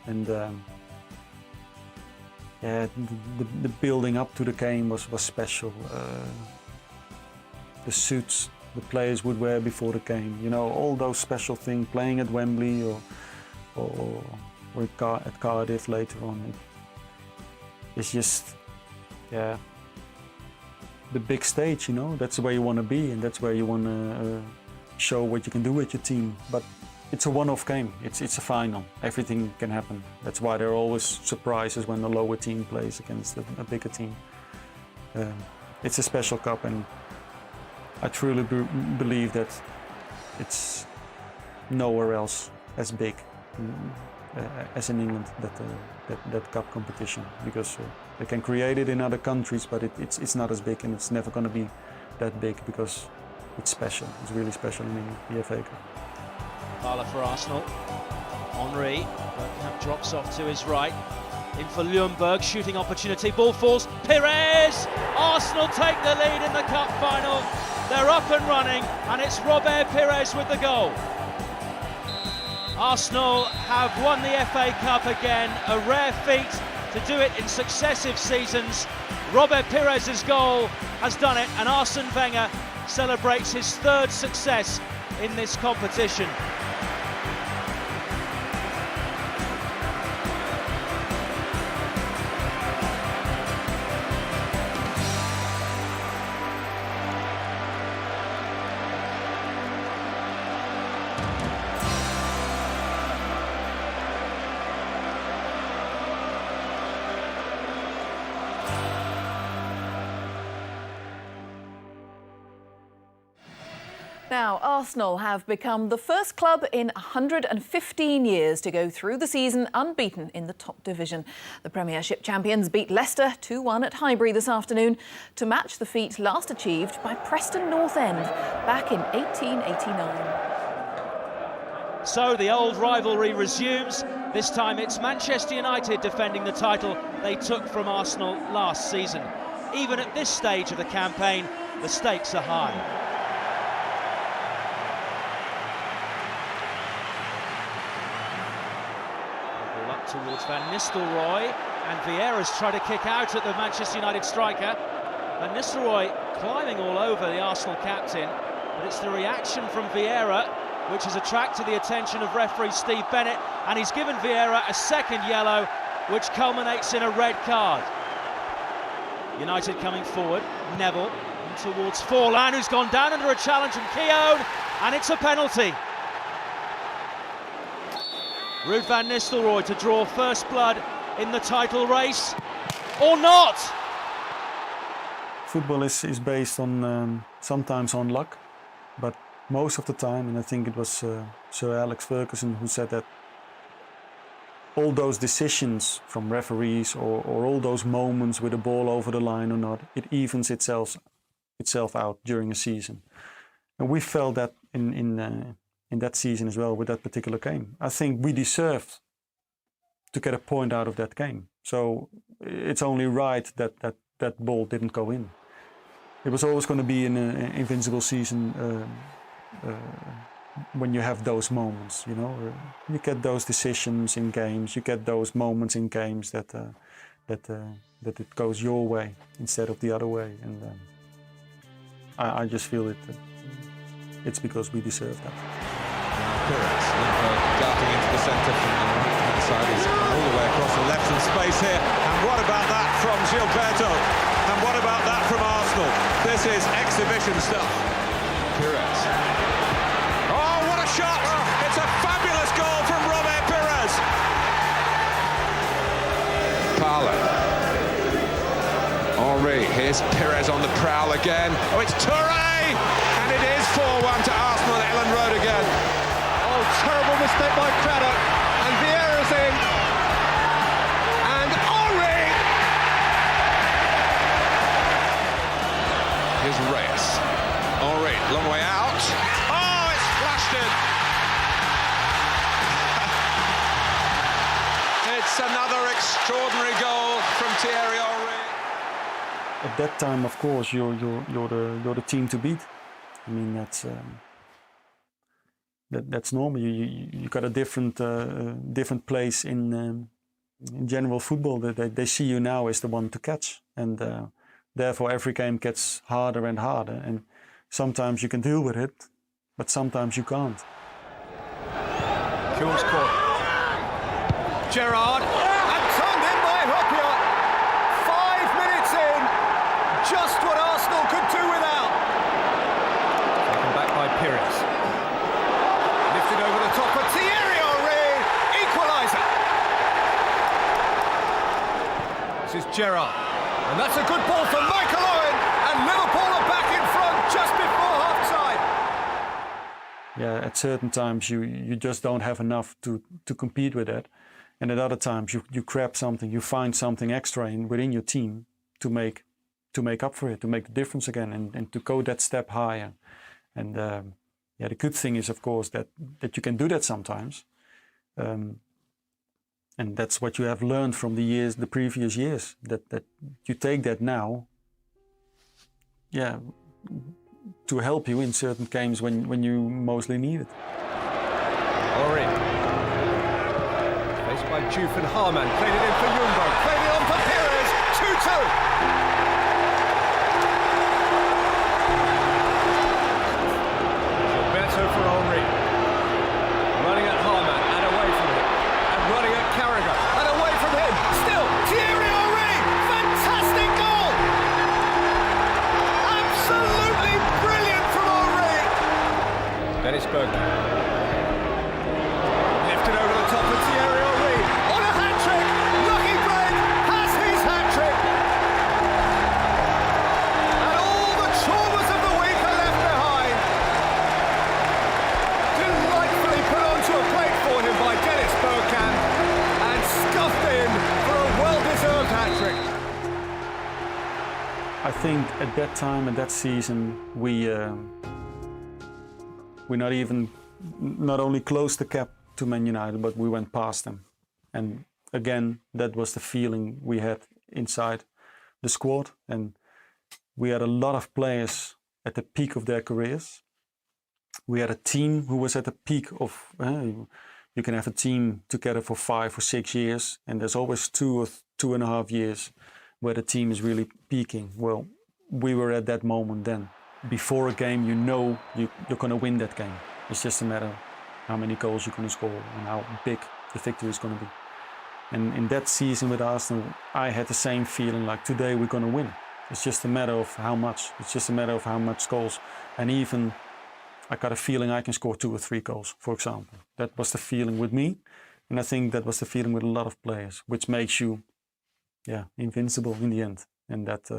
and the building up to the game was special. The suits the players would wear before the game, you know, all those special things. Playing at Wembley or at Cardiff later on, it's just the big stage, you know. That's where you want to be, and that's where you want to show what you can do with your team. But it's a one-off game. It's a final. Everything can happen. That's why there are always surprises when the lower team plays against a bigger team. It's a special cup, and I truly believe that it's nowhere else as big as in England, that cup competition, because they can create it in other countries, but it's not as big, and it's never going to be that big because it's special. It's really special in England, the FA Cup. Parla for Arsenal. Henry, Bergkamp drops off to his right. In for Ljungberg, shooting opportunity, ball falls. Pires! Arsenal take the lead in the cup final. They're up and running, and it's Robert Pires with the goal. Arsenal have won the FA Cup again, a rare feat to do it in successive seasons. Robert Pires' goal has done it, and Arsene Wenger celebrates his 3rd success in this competition. Now, Arsenal have become the first club in 115 years to go through the season unbeaten in the top division. The Premiership champions beat Leicester 2-1 at Highbury this afternoon to match the feat last achieved by Preston North End back in 1889. So the old rivalry resumes. This time it's Manchester United defending the title they took from Arsenal last season. Even at this stage of the campaign, the stakes are high. Ball up towards Van Nistelrooy, and Vieira's tried to kick out at the Manchester United striker. Van Nistelrooy climbing all over the Arsenal captain, but it's the reaction from Vieira which has attracted the attention of referee Steve Bennett, and he's given Vieira a second yellow, which culminates in a red card. United coming forward, Neville towards Forlan, who's gone down under a challenge from Keown, and it's a penalty. Ruud van Nistelrooy to draw first blood in the title race, or not? Football is based on sometimes on luck, but most of the time, and I think it was Sir Alex Ferguson who said that all those decisions from referees or all those moments with the ball over the line or not, it evens itself out during a season. And we felt that in that season as well with that particular game. I think we deserved to get a point out of that game. So it's only right that ball didn't go in. It was always going to be an invincible season when you have those moments, you know. You get those decisions in games, you get those moments in games that it goes your way instead of the other way. And I just feel it's because we deserve that. Pires, darting into the centre from the right-hand side. He's all the way across the left in space here. And what about that from Gilberto? And what about that from Arsenal? This is exhibition stuff. Pires. Oh, what a shot! It's a fabulous goal from Robert Pires. Parla. Henry, here's Pires on the prowl again. Oh, it's Touré! And it is 4-1 to Arsenal at Ellen Road again. Oh, terrible mistake by Craddock. And Vieira's in. And Henry! Here's Reyes. Henry, long way out. Oh, it's flashed in. It's another extraordinary goal from Thierry Henry. At that time, of course, you're the team to beat. I mean, that's normal. You got a different place in general football. They see you now as the one to catch, and therefore every game gets harder and harder. And sometimes you can deal with it, but sometimes you can't. Kills caught. Gerrard, and turned in by Hopia. 5 minutes in, just what Arsenal could do without. Taken back by Pires. Lifted over the top of Thierry Henry, equaliser. This is Gerrard, and that's a good ball from Michael Owen, and Liverpool are back in front just before half-time. Yeah, at certain times you just don't have enough to compete with that. And at other times you grab something, you find something extra within your team to make up for it, to make the difference again, and to go that step higher. And yeah, the good thing is, of course, that you can do that sometimes. And that's what you have learned from the previous years, that you take that now, yeah, to help you in certain games when you mostly need it. Henry. Faced by Juve and Harman, played it in for Ljungberg, played it on for Pires, 2-2. Gilberto for Henry. Running at Harman and away from him. And running at Carragher and away from him. Still, Thierry Henry! Fantastic goal! Absolutely brilliant from Henry! Dennis Bergkamp. Lifted over the top of Thierry Henry on a hat-trick, looking think at that time, at that season, we not only closed the gap to Man United, but we went past them. And again, that was the feeling we had inside the squad. And we had a lot of players at the peak of their careers. We had a team who was at the peak of, you can have a team together for 5 or 6 years, and there's always 2 or 2.5 years where the team is really peaking. Well, we were at that moment then. Before a game, you know you're going to win that game. It's just a matter of how many goals you're going to score and how big the victory is going to be. And in that season with Arsenal, I had the same feeling like today we're going to win. It's just a matter of how much. It's just a matter of how much goals. And even I got a feeling I can score 2 or 3 goals, for example. That was the feeling with me. And I think that was the feeling with a lot of players, which makes you, invincible in the end. And that,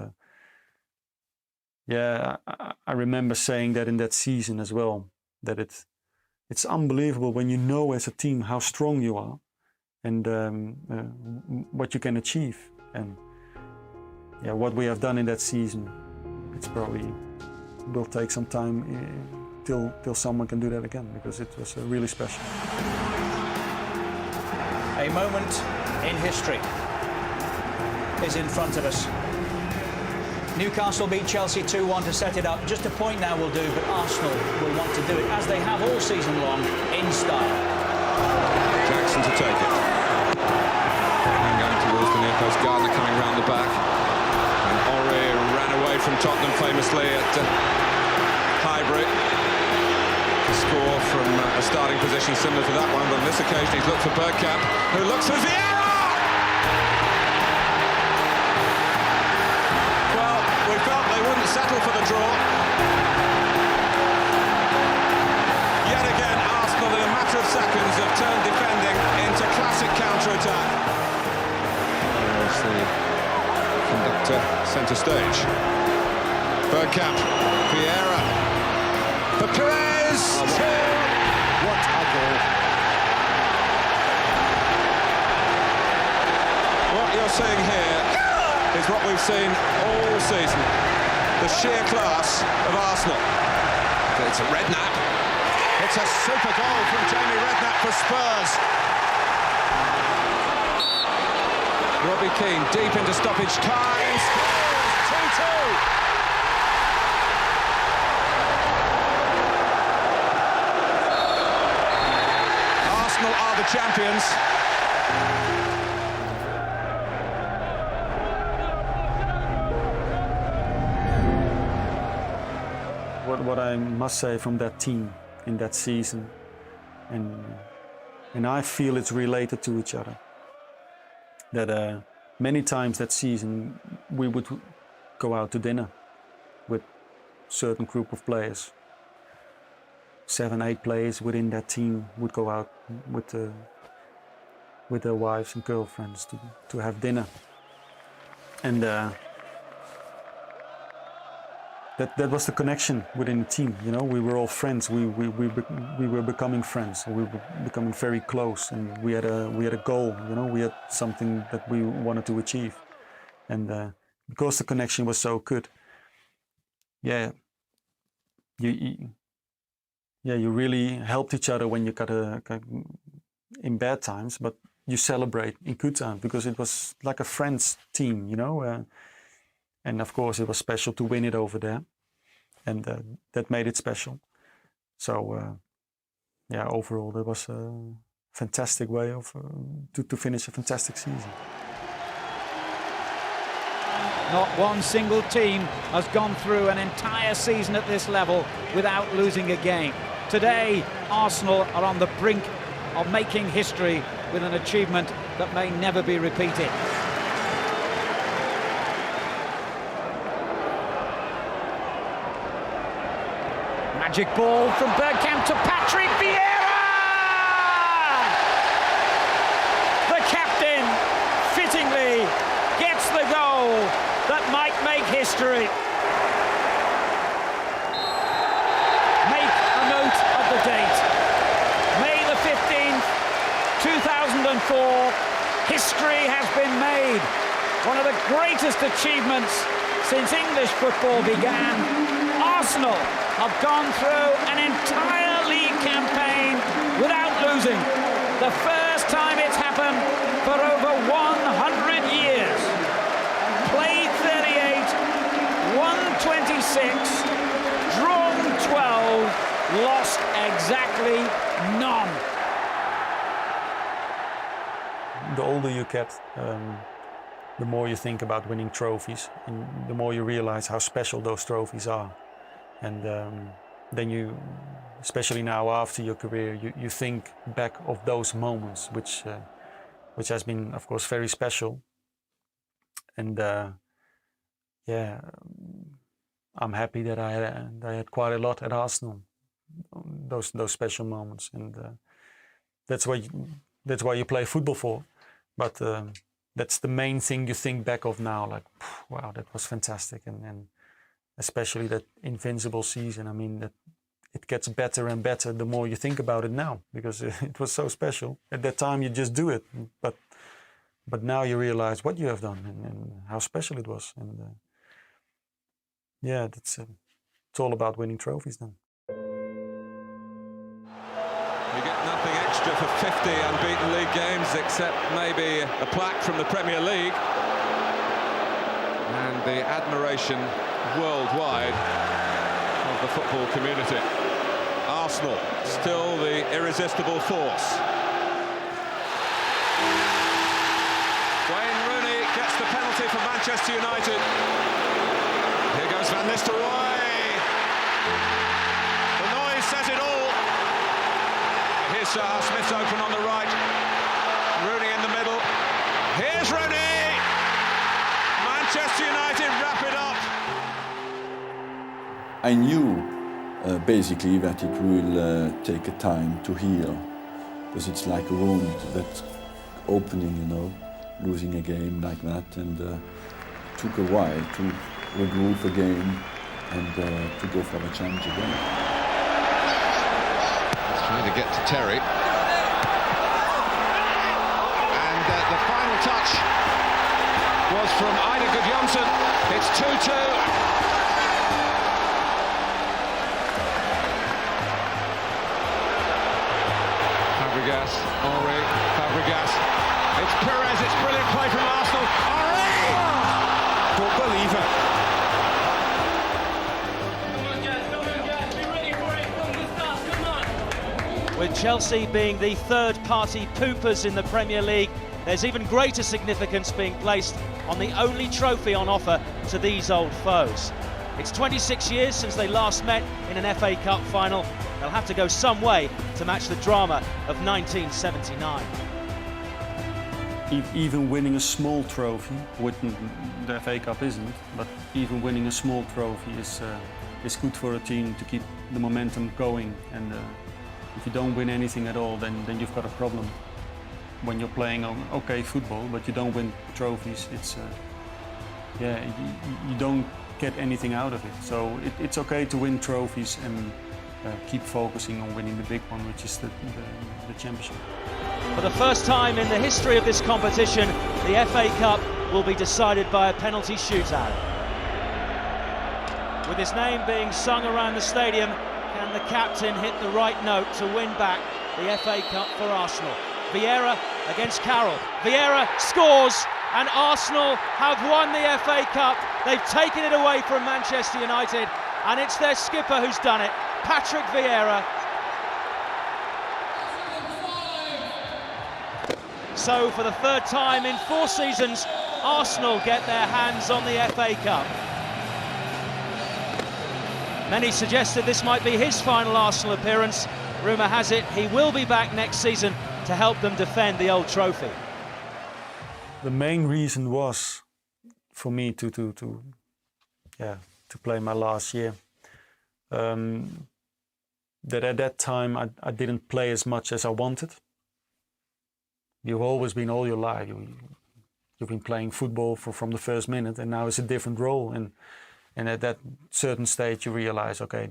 I remember saying that in that season as well, that it's unbelievable when you know as a team how strong you are and what you can achieve. And what we have done in that season, it's probably will take some time till someone can do that again, because it was really special. A moment in history is in front of us. Newcastle beat Chelsea 2-1 to set it up. Just a point now will do, but Arsenal will want to do it, as they have all season long, in style. Jackson to take it. And going towards the near post. Gardner coming round the back. And Ori ran away from Tottenham famously at Highbury. To score from a starting position similar to that one, but on this occasion he's looked for Bergkamp, who looks for Vieira! Well, we felt they wouldn't settle for the draw. Yet again, Arsenal in a matter of seconds have turned defending into classic counter-attack. There's the conductor centre stage. Bergkamp, Vieira, for Perez! What a goal. What you're seeing here is what we've seen all season. The sheer class of Arsenal. It's a Redknapp. It's a super goal from Jamie Redknapp for Spurs. Robbie Keane deep into stoppage time. Scores 2-2. Arsenal are the champions. What I must say from that team in that season, and I feel it's related to each other, that many times that season we would go out to dinner with a certain group of players. 7, 8 players within that team would go out with their wives and girlfriends to have dinner, and that was the connection within the team. You know, we were all friends. We were becoming friends. We were becoming very close, and we had a goal. You know, we had something that we wanted to achieve, and because the connection was so good, you really helped each other when you got in bad times, but you celebrate in good times, because it was like a friends team, you know. And of course, it was special to win it over there, and that made it special. So, overall, that was a fantastic way of to finish a fantastic season. Not one single team has gone through an entire season at this level without losing a game. Today, Arsenal are on the brink of making history with an achievement that may never be repeated. Magic ball from Bergkamp to Patrick Vieira! The captain, fittingly, gets the goal that might make history. Make a note of the date. May the 15th, 2004. History has been made. One of the greatest achievements since English football began, Arsenal have gone through an entire league campaign without losing. The first time it's happened for over 100 years. Played 38, won 26, drawn 12, lost exactly none. The older you get, the more you think about winning trophies, and the more you realize how special those trophies are. And then you, especially now after your career, you think back of those moments, which has been, of course, very special. And yeah, I'm happy that I had quite a lot at Arsenal, those special moments, and that's why you play football for. But that's the main thing you think back of now, like, wow, that was fantastic, and especially that Invincible season. I mean, that it gets better and better the more you think about it now, because it was so special. At that time, you just do it, but now you realize what you have done and how special it was. And yeah, it's all about winning trophies then. You get nothing extra for 50 unbeaten league games, except maybe a plaque from the Premier League. And the admiration worldwide of the football community. Arsenal, still the irresistible force. Wayne Rooney gets the penalty for Manchester United. Here goes Van Nistelrooy. The noise says it all. Here's Smith's open on the right. Rooney in the middle. Here's Rooney! Manchester United wrap it up. I knew basically that it will take a time to heal, because it's like a wound that's opening, you know, losing a game like that, and took a while to regroup again and to go for a challenge again. Trying to get to Terry. And the final touch was from Ida Gudjonsson. It's 2-2. Fabregas, Henry, Fabregas. It's Perez, it's brilliant play from Arsenal. Henry! For believer. With Chelsea being the third-party poopers in the Premier League, there's even greater significance being placed on the only trophy on offer to these old foes. It's 26 years since they last met in an FA Cup final. They'll have to go some way to match the drama of 1979. Even winning a small trophy, the FA Cup isn't, but even winning a small trophy is good for a team to keep the momentum going. And if you don't win anything at all, then you've got a problem. When you're playing okay football, but you don't win trophies, it's yeah, you don't get anything out of it. So it's okay to win trophies and keep focusing on winning the big one, which is the championship. For the first time in the history of this competition, the FA Cup will be decided by a penalty shootout. With his name being sung around the stadium, can the captain hit the right note to win back the FA Cup for Arsenal? Vieira against Carroll. Vieira scores, and Arsenal have won the FA Cup. They've taken it away from Manchester United, and it's their skipper who's done it, Patrick Vieira. So for the third time in 4 seasons, Arsenal get their hands on the FA Cup. Many suggested this might be his final Arsenal appearance. Rumour has it he will be back next season to help them defend the old trophy. The main reason was for me to play my last year. That at that time I didn't play as much as I wanted. You've always been all your life. You've been playing football from the first minute, and now it's a different role. And at that certain stage, you realize, okay,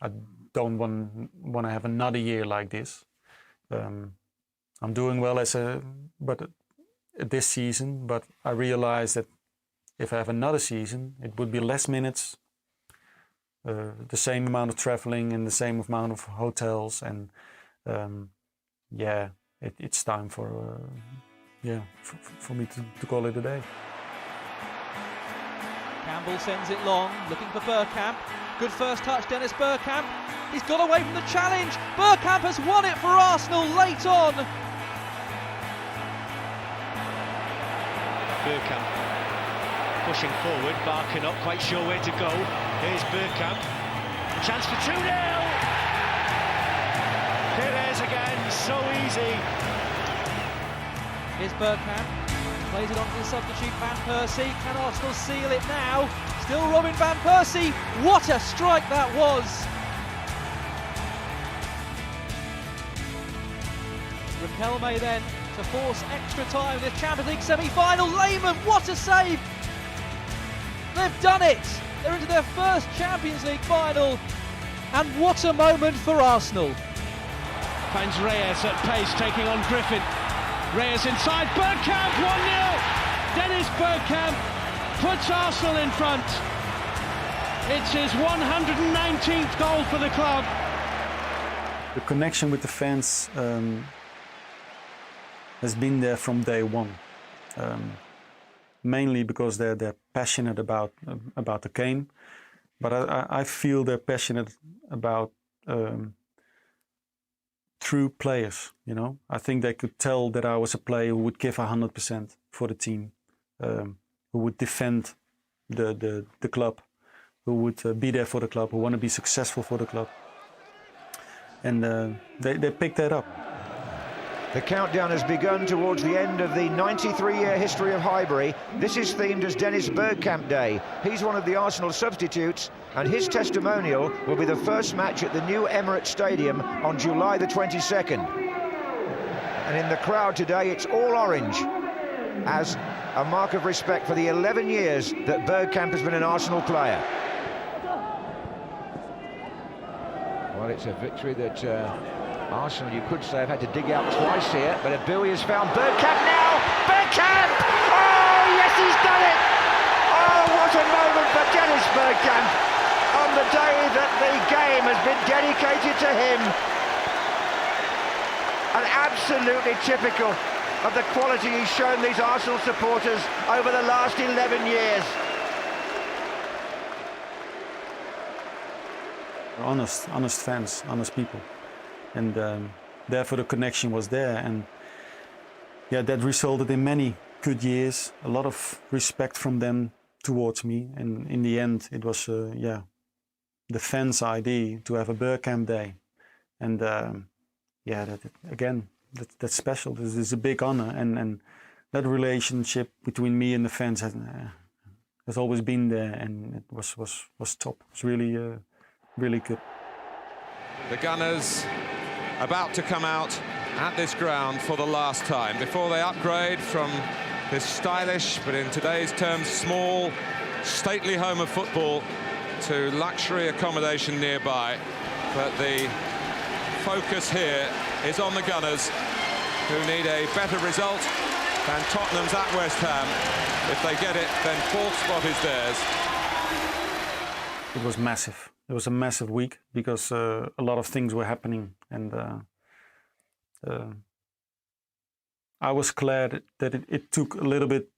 I don't want to have another year like this. I'm doing well this season, but I realize that if I have another season, it would be less minutes, the same amount of traveling and the same amount of hotels, and yeah, it's time for me to call it a day. Campbell sends it long, looking for Bergkamp. Good first touch, Dennis Bergkamp. He's got away from the challenge. Bergkamp has won it for Arsenal late on. Bergkamp pushing forward, Barker not quite sure where to go. Here's Bergkamp. Chance for 2-0. Here it is again, so easy. Here's Bergkamp. Plays it on to the substitute Van Persie. Can Arsenal seal it now? Still Robin Van Persie. What a strike that was! Riquelme then to force extra time in the Champions League semi-final. Lehmann, what a save! They've done it! They're into their first Champions League final. And what a moment for Arsenal. Finds Reyes at pace, taking on Griffin. Reyes inside, Bergkamp, 1-0! Dennis Bergkamp puts Arsenal in front. It's his 119th goal for the club. The connection with the fans has been there from day one. Mainly because they're passionate about the game, but I feel they're passionate about true players, you know. I think they could tell that I was a player who would give 100% for the team, who would defend the club, who would be there for the club, who want to be successful for the club. And they picked that up. The countdown has begun towards the end of the 93-year history of Highbury. This is themed as Dennis Bergkamp Day. He's one of the Arsenal substitutes, and his testimonial will be the first match at the new Emirates Stadium on July the 22nd. And in the crowd today, it's all orange, as a mark of respect for the 11 years that Bergkamp has been an Arsenal player. Well, it's a victory that Arsenal, you could say, have had to dig out twice here, but Abilly has found Bergkamp now! Bergkamp! Oh, yes, he's done it! Oh, what a moment for Dennis Bergkamp on the day that the game has been dedicated to him. And absolutely typical of the quality he's shown these Arsenal supporters over the last 11 years. Honest fans, honest people. And therefore the connection was there, and yeah, that resulted in many good years, a lot of respect from them towards me, and in the end it was the fans' idea to have a Bergkamp Day, and that's special. This is a big honor, and that relationship between me and the fans has always been there, and it was top. It was really good. The Gunners about to come out at this ground for the last time before they upgrade from this stylish, but in today's terms small, stately home of football to luxury accommodation nearby. But the focus here is on the Gunners, who need a better result than Tottenham's at West Ham. If they get it, then fourth spot is theirs. It was massive. It was a massive week because a lot of things were happening, and I was glad that it took a little bit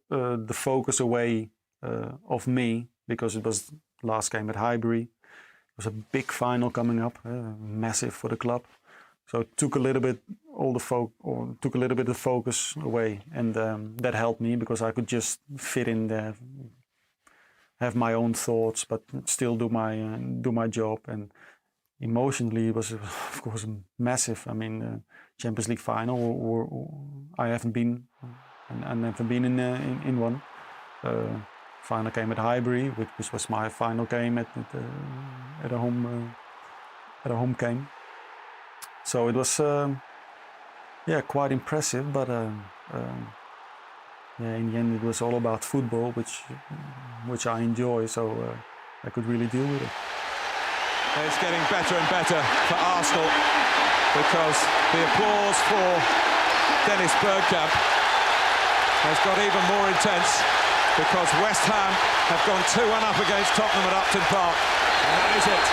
the focus away of me, because it was last game at Highbury. It was a big final coming up, massive for the club. So it took a little bit the focus away, and that helped me because I could just fit in there, have my own thoughts, but still do my job. And emotionally, it was of course massive. I mean, Champions League final, or I haven't been, and I've never been in one. Final game at Highbury, which was my final game at a home game. So it was quite impressive, but in the end it was all about football, which I enjoy, so I could really deal with it. It's getting better and better for Arsenal, because the applause for Dennis Bergkamp has got even more intense because West Ham have gone 2-1 up against Tottenham at Upton Park. And that is it.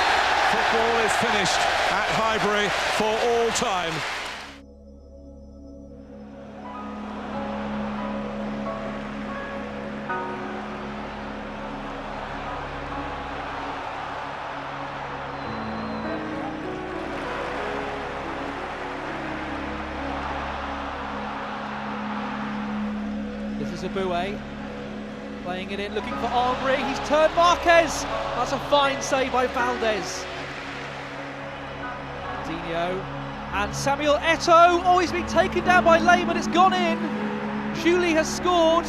Football is finished at Highbury for all time. This is Aboué, playing it in, looking for Henry, he's turned Marquez! That's a fine save by Valdez. Coutinho, and Samuel Eto'o, oh, he's been taken down by Lehmann, it's gone in! Julie has scored.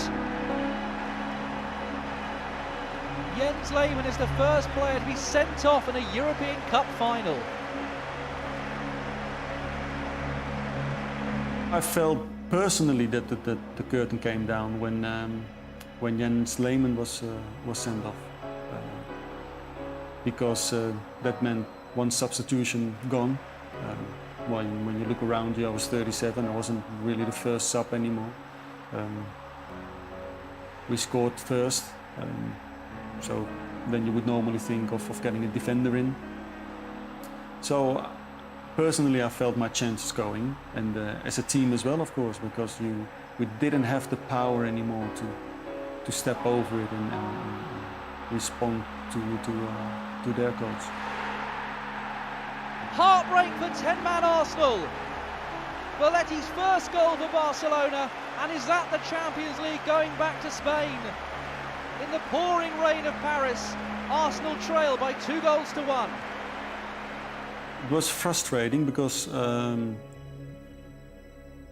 Jens Lehmann is the first player to be sent off in a European Cup final. I felt personally that the curtain came down when Jens Lehmann was sent off, because that meant one substitution gone. When you look around you, I was 37. I wasn't really the first sub anymore. We scored first, so then you would normally think of getting a defender in. So personally, I felt my chances going, and as a team as well, of course, because we didn't have the power anymore to step over it and respond to their coach. Heartbreak for 10-man Arsenal. Valletti's first goal for Barcelona, and is that the Champions League going back to Spain? In the pouring rain of Paris, Arsenal trail by 2-1. It was frustrating because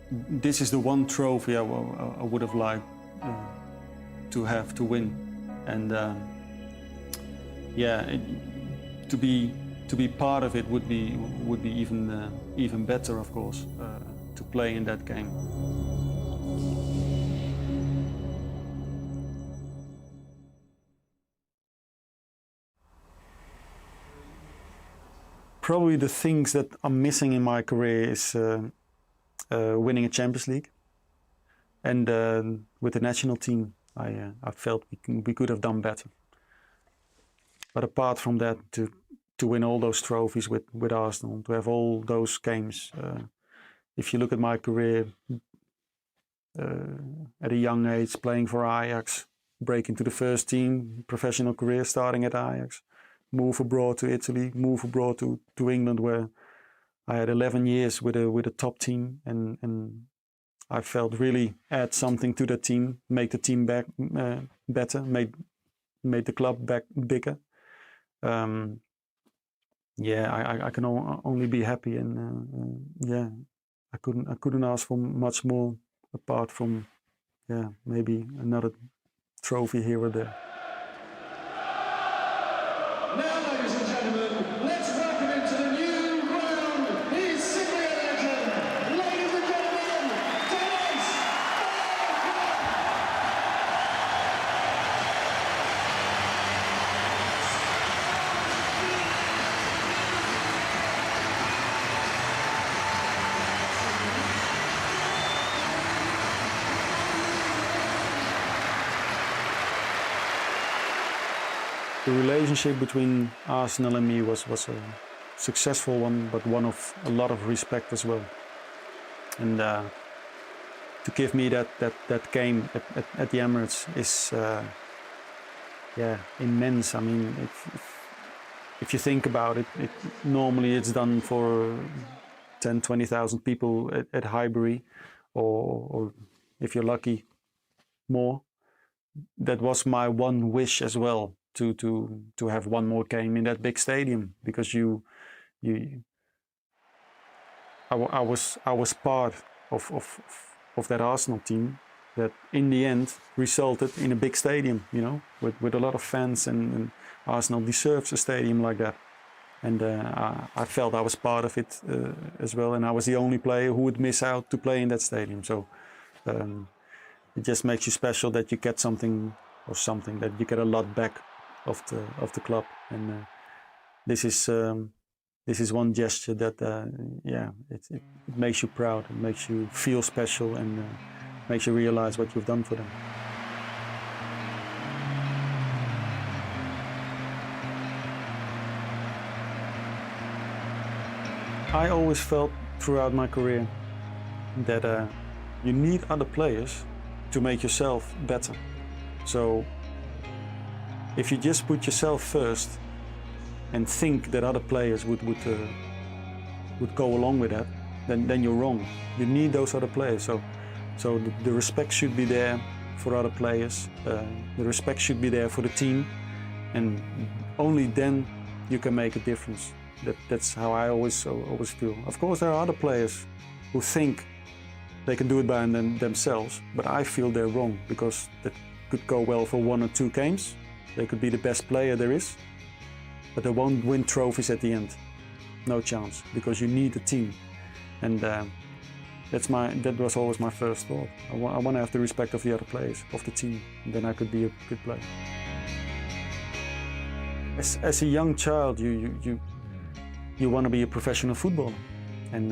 this is the one trophy I would have liked to have to win, and yeah, to be part of it would be even better, of course, to play in that game. Probably the things that I'm missing in my career is winning a Champions League, and with the national team, I felt we could have done better. But apart from that, to win all those trophies with Arsenal, to have all those games, if you look at my career at a young age, playing for Ajax, breaking to the first team, professional career starting at Ajax, move abroad to Italy, move abroad to England, where I had 11 years with a top team, and I felt really add something to the team, make the team back better, made the club back bigger. Yeah, I can only be happy, and yeah, I couldn't ask for much more apart from maybe another trophy here or there. Now, ladies and gentlemen, let's welcome him to the new ground. He's simply a legend. Ladies and gentlemen, Dennis The relationship between Arsenal and me was a successful one, but one of a lot of respect as well. And to give me that game at the Emirates is immense. I mean, if you think about it, normally it's done for 10,000-20,000 people at Highbury, or if you're lucky, more. That was my one wish as well. To have one more game in that big stadium, because I was part of that Arsenal team that in the end resulted in a big stadium, you know, with a lot of fans, and Arsenal deserves a stadium like that. And I felt I was part of it as well, and I was the only player who would miss out to play in that stadium. So it just makes you special that you get something that you get a lot back of the club, and this is one gesture that it makes you proud, it makes you feel special, and makes you realize what you've done for them. I always felt throughout my career that you need other players to make yourself better. So if you just put yourself first and think that other players would go along with that, then you're wrong. You need those other players. So the respect should be there for other players. The respect should be there for the team, and only then you can make a difference. That's how I always feel. Of course, there are other players who think they can do it by themselves, but I feel they're wrong, because that could go well for 1 or 2 games. They could be the best player there is, but they won't win trophies at the end. No chance, because you need a team. And that was always my first thought. I want to have the respect of the other players, of the team, and then I could be a good player. As a young child, you want to be a professional footballer, and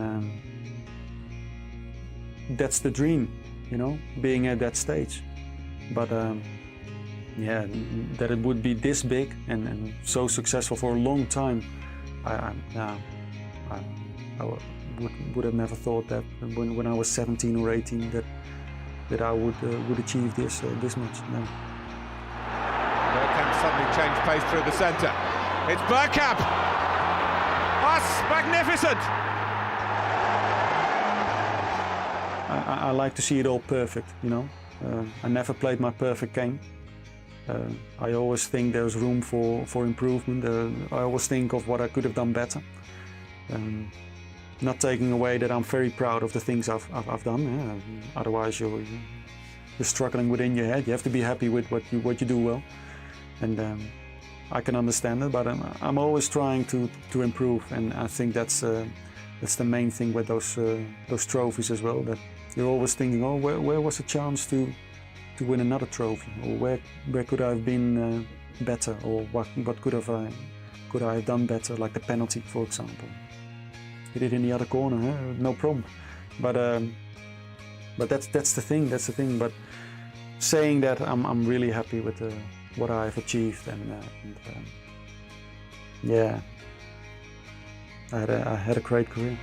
that's the dream, you know, being at that stage. But yeah, that it would be this big and so successful for a long time, I would have never thought that when I was 17 or 18 that I would achieve this much. No. Bergkamp suddenly changed pace through the centre. It's Bergkamp. That's magnificent. I like to see it all perfect, you know. I never played my perfect game. I always think there's room for improvement. I always think of what I could have done better. Not taking away that I'm very proud of the things I've done. Otherwise, you're struggling within your head. You have to be happy with what you do well, and I can understand it. But I'm always trying to improve, and I think that's the main thing with those trophies as well. That you're always thinking, oh, where was a chance to win another trophy, or where could I have been better, or what could I have done better, like the penalty, for example. Hit it in the other corner, no problem. But that's the thing. That's the thing. But saying that, I'm really happy with what I've achieved, and yeah, I had a great career.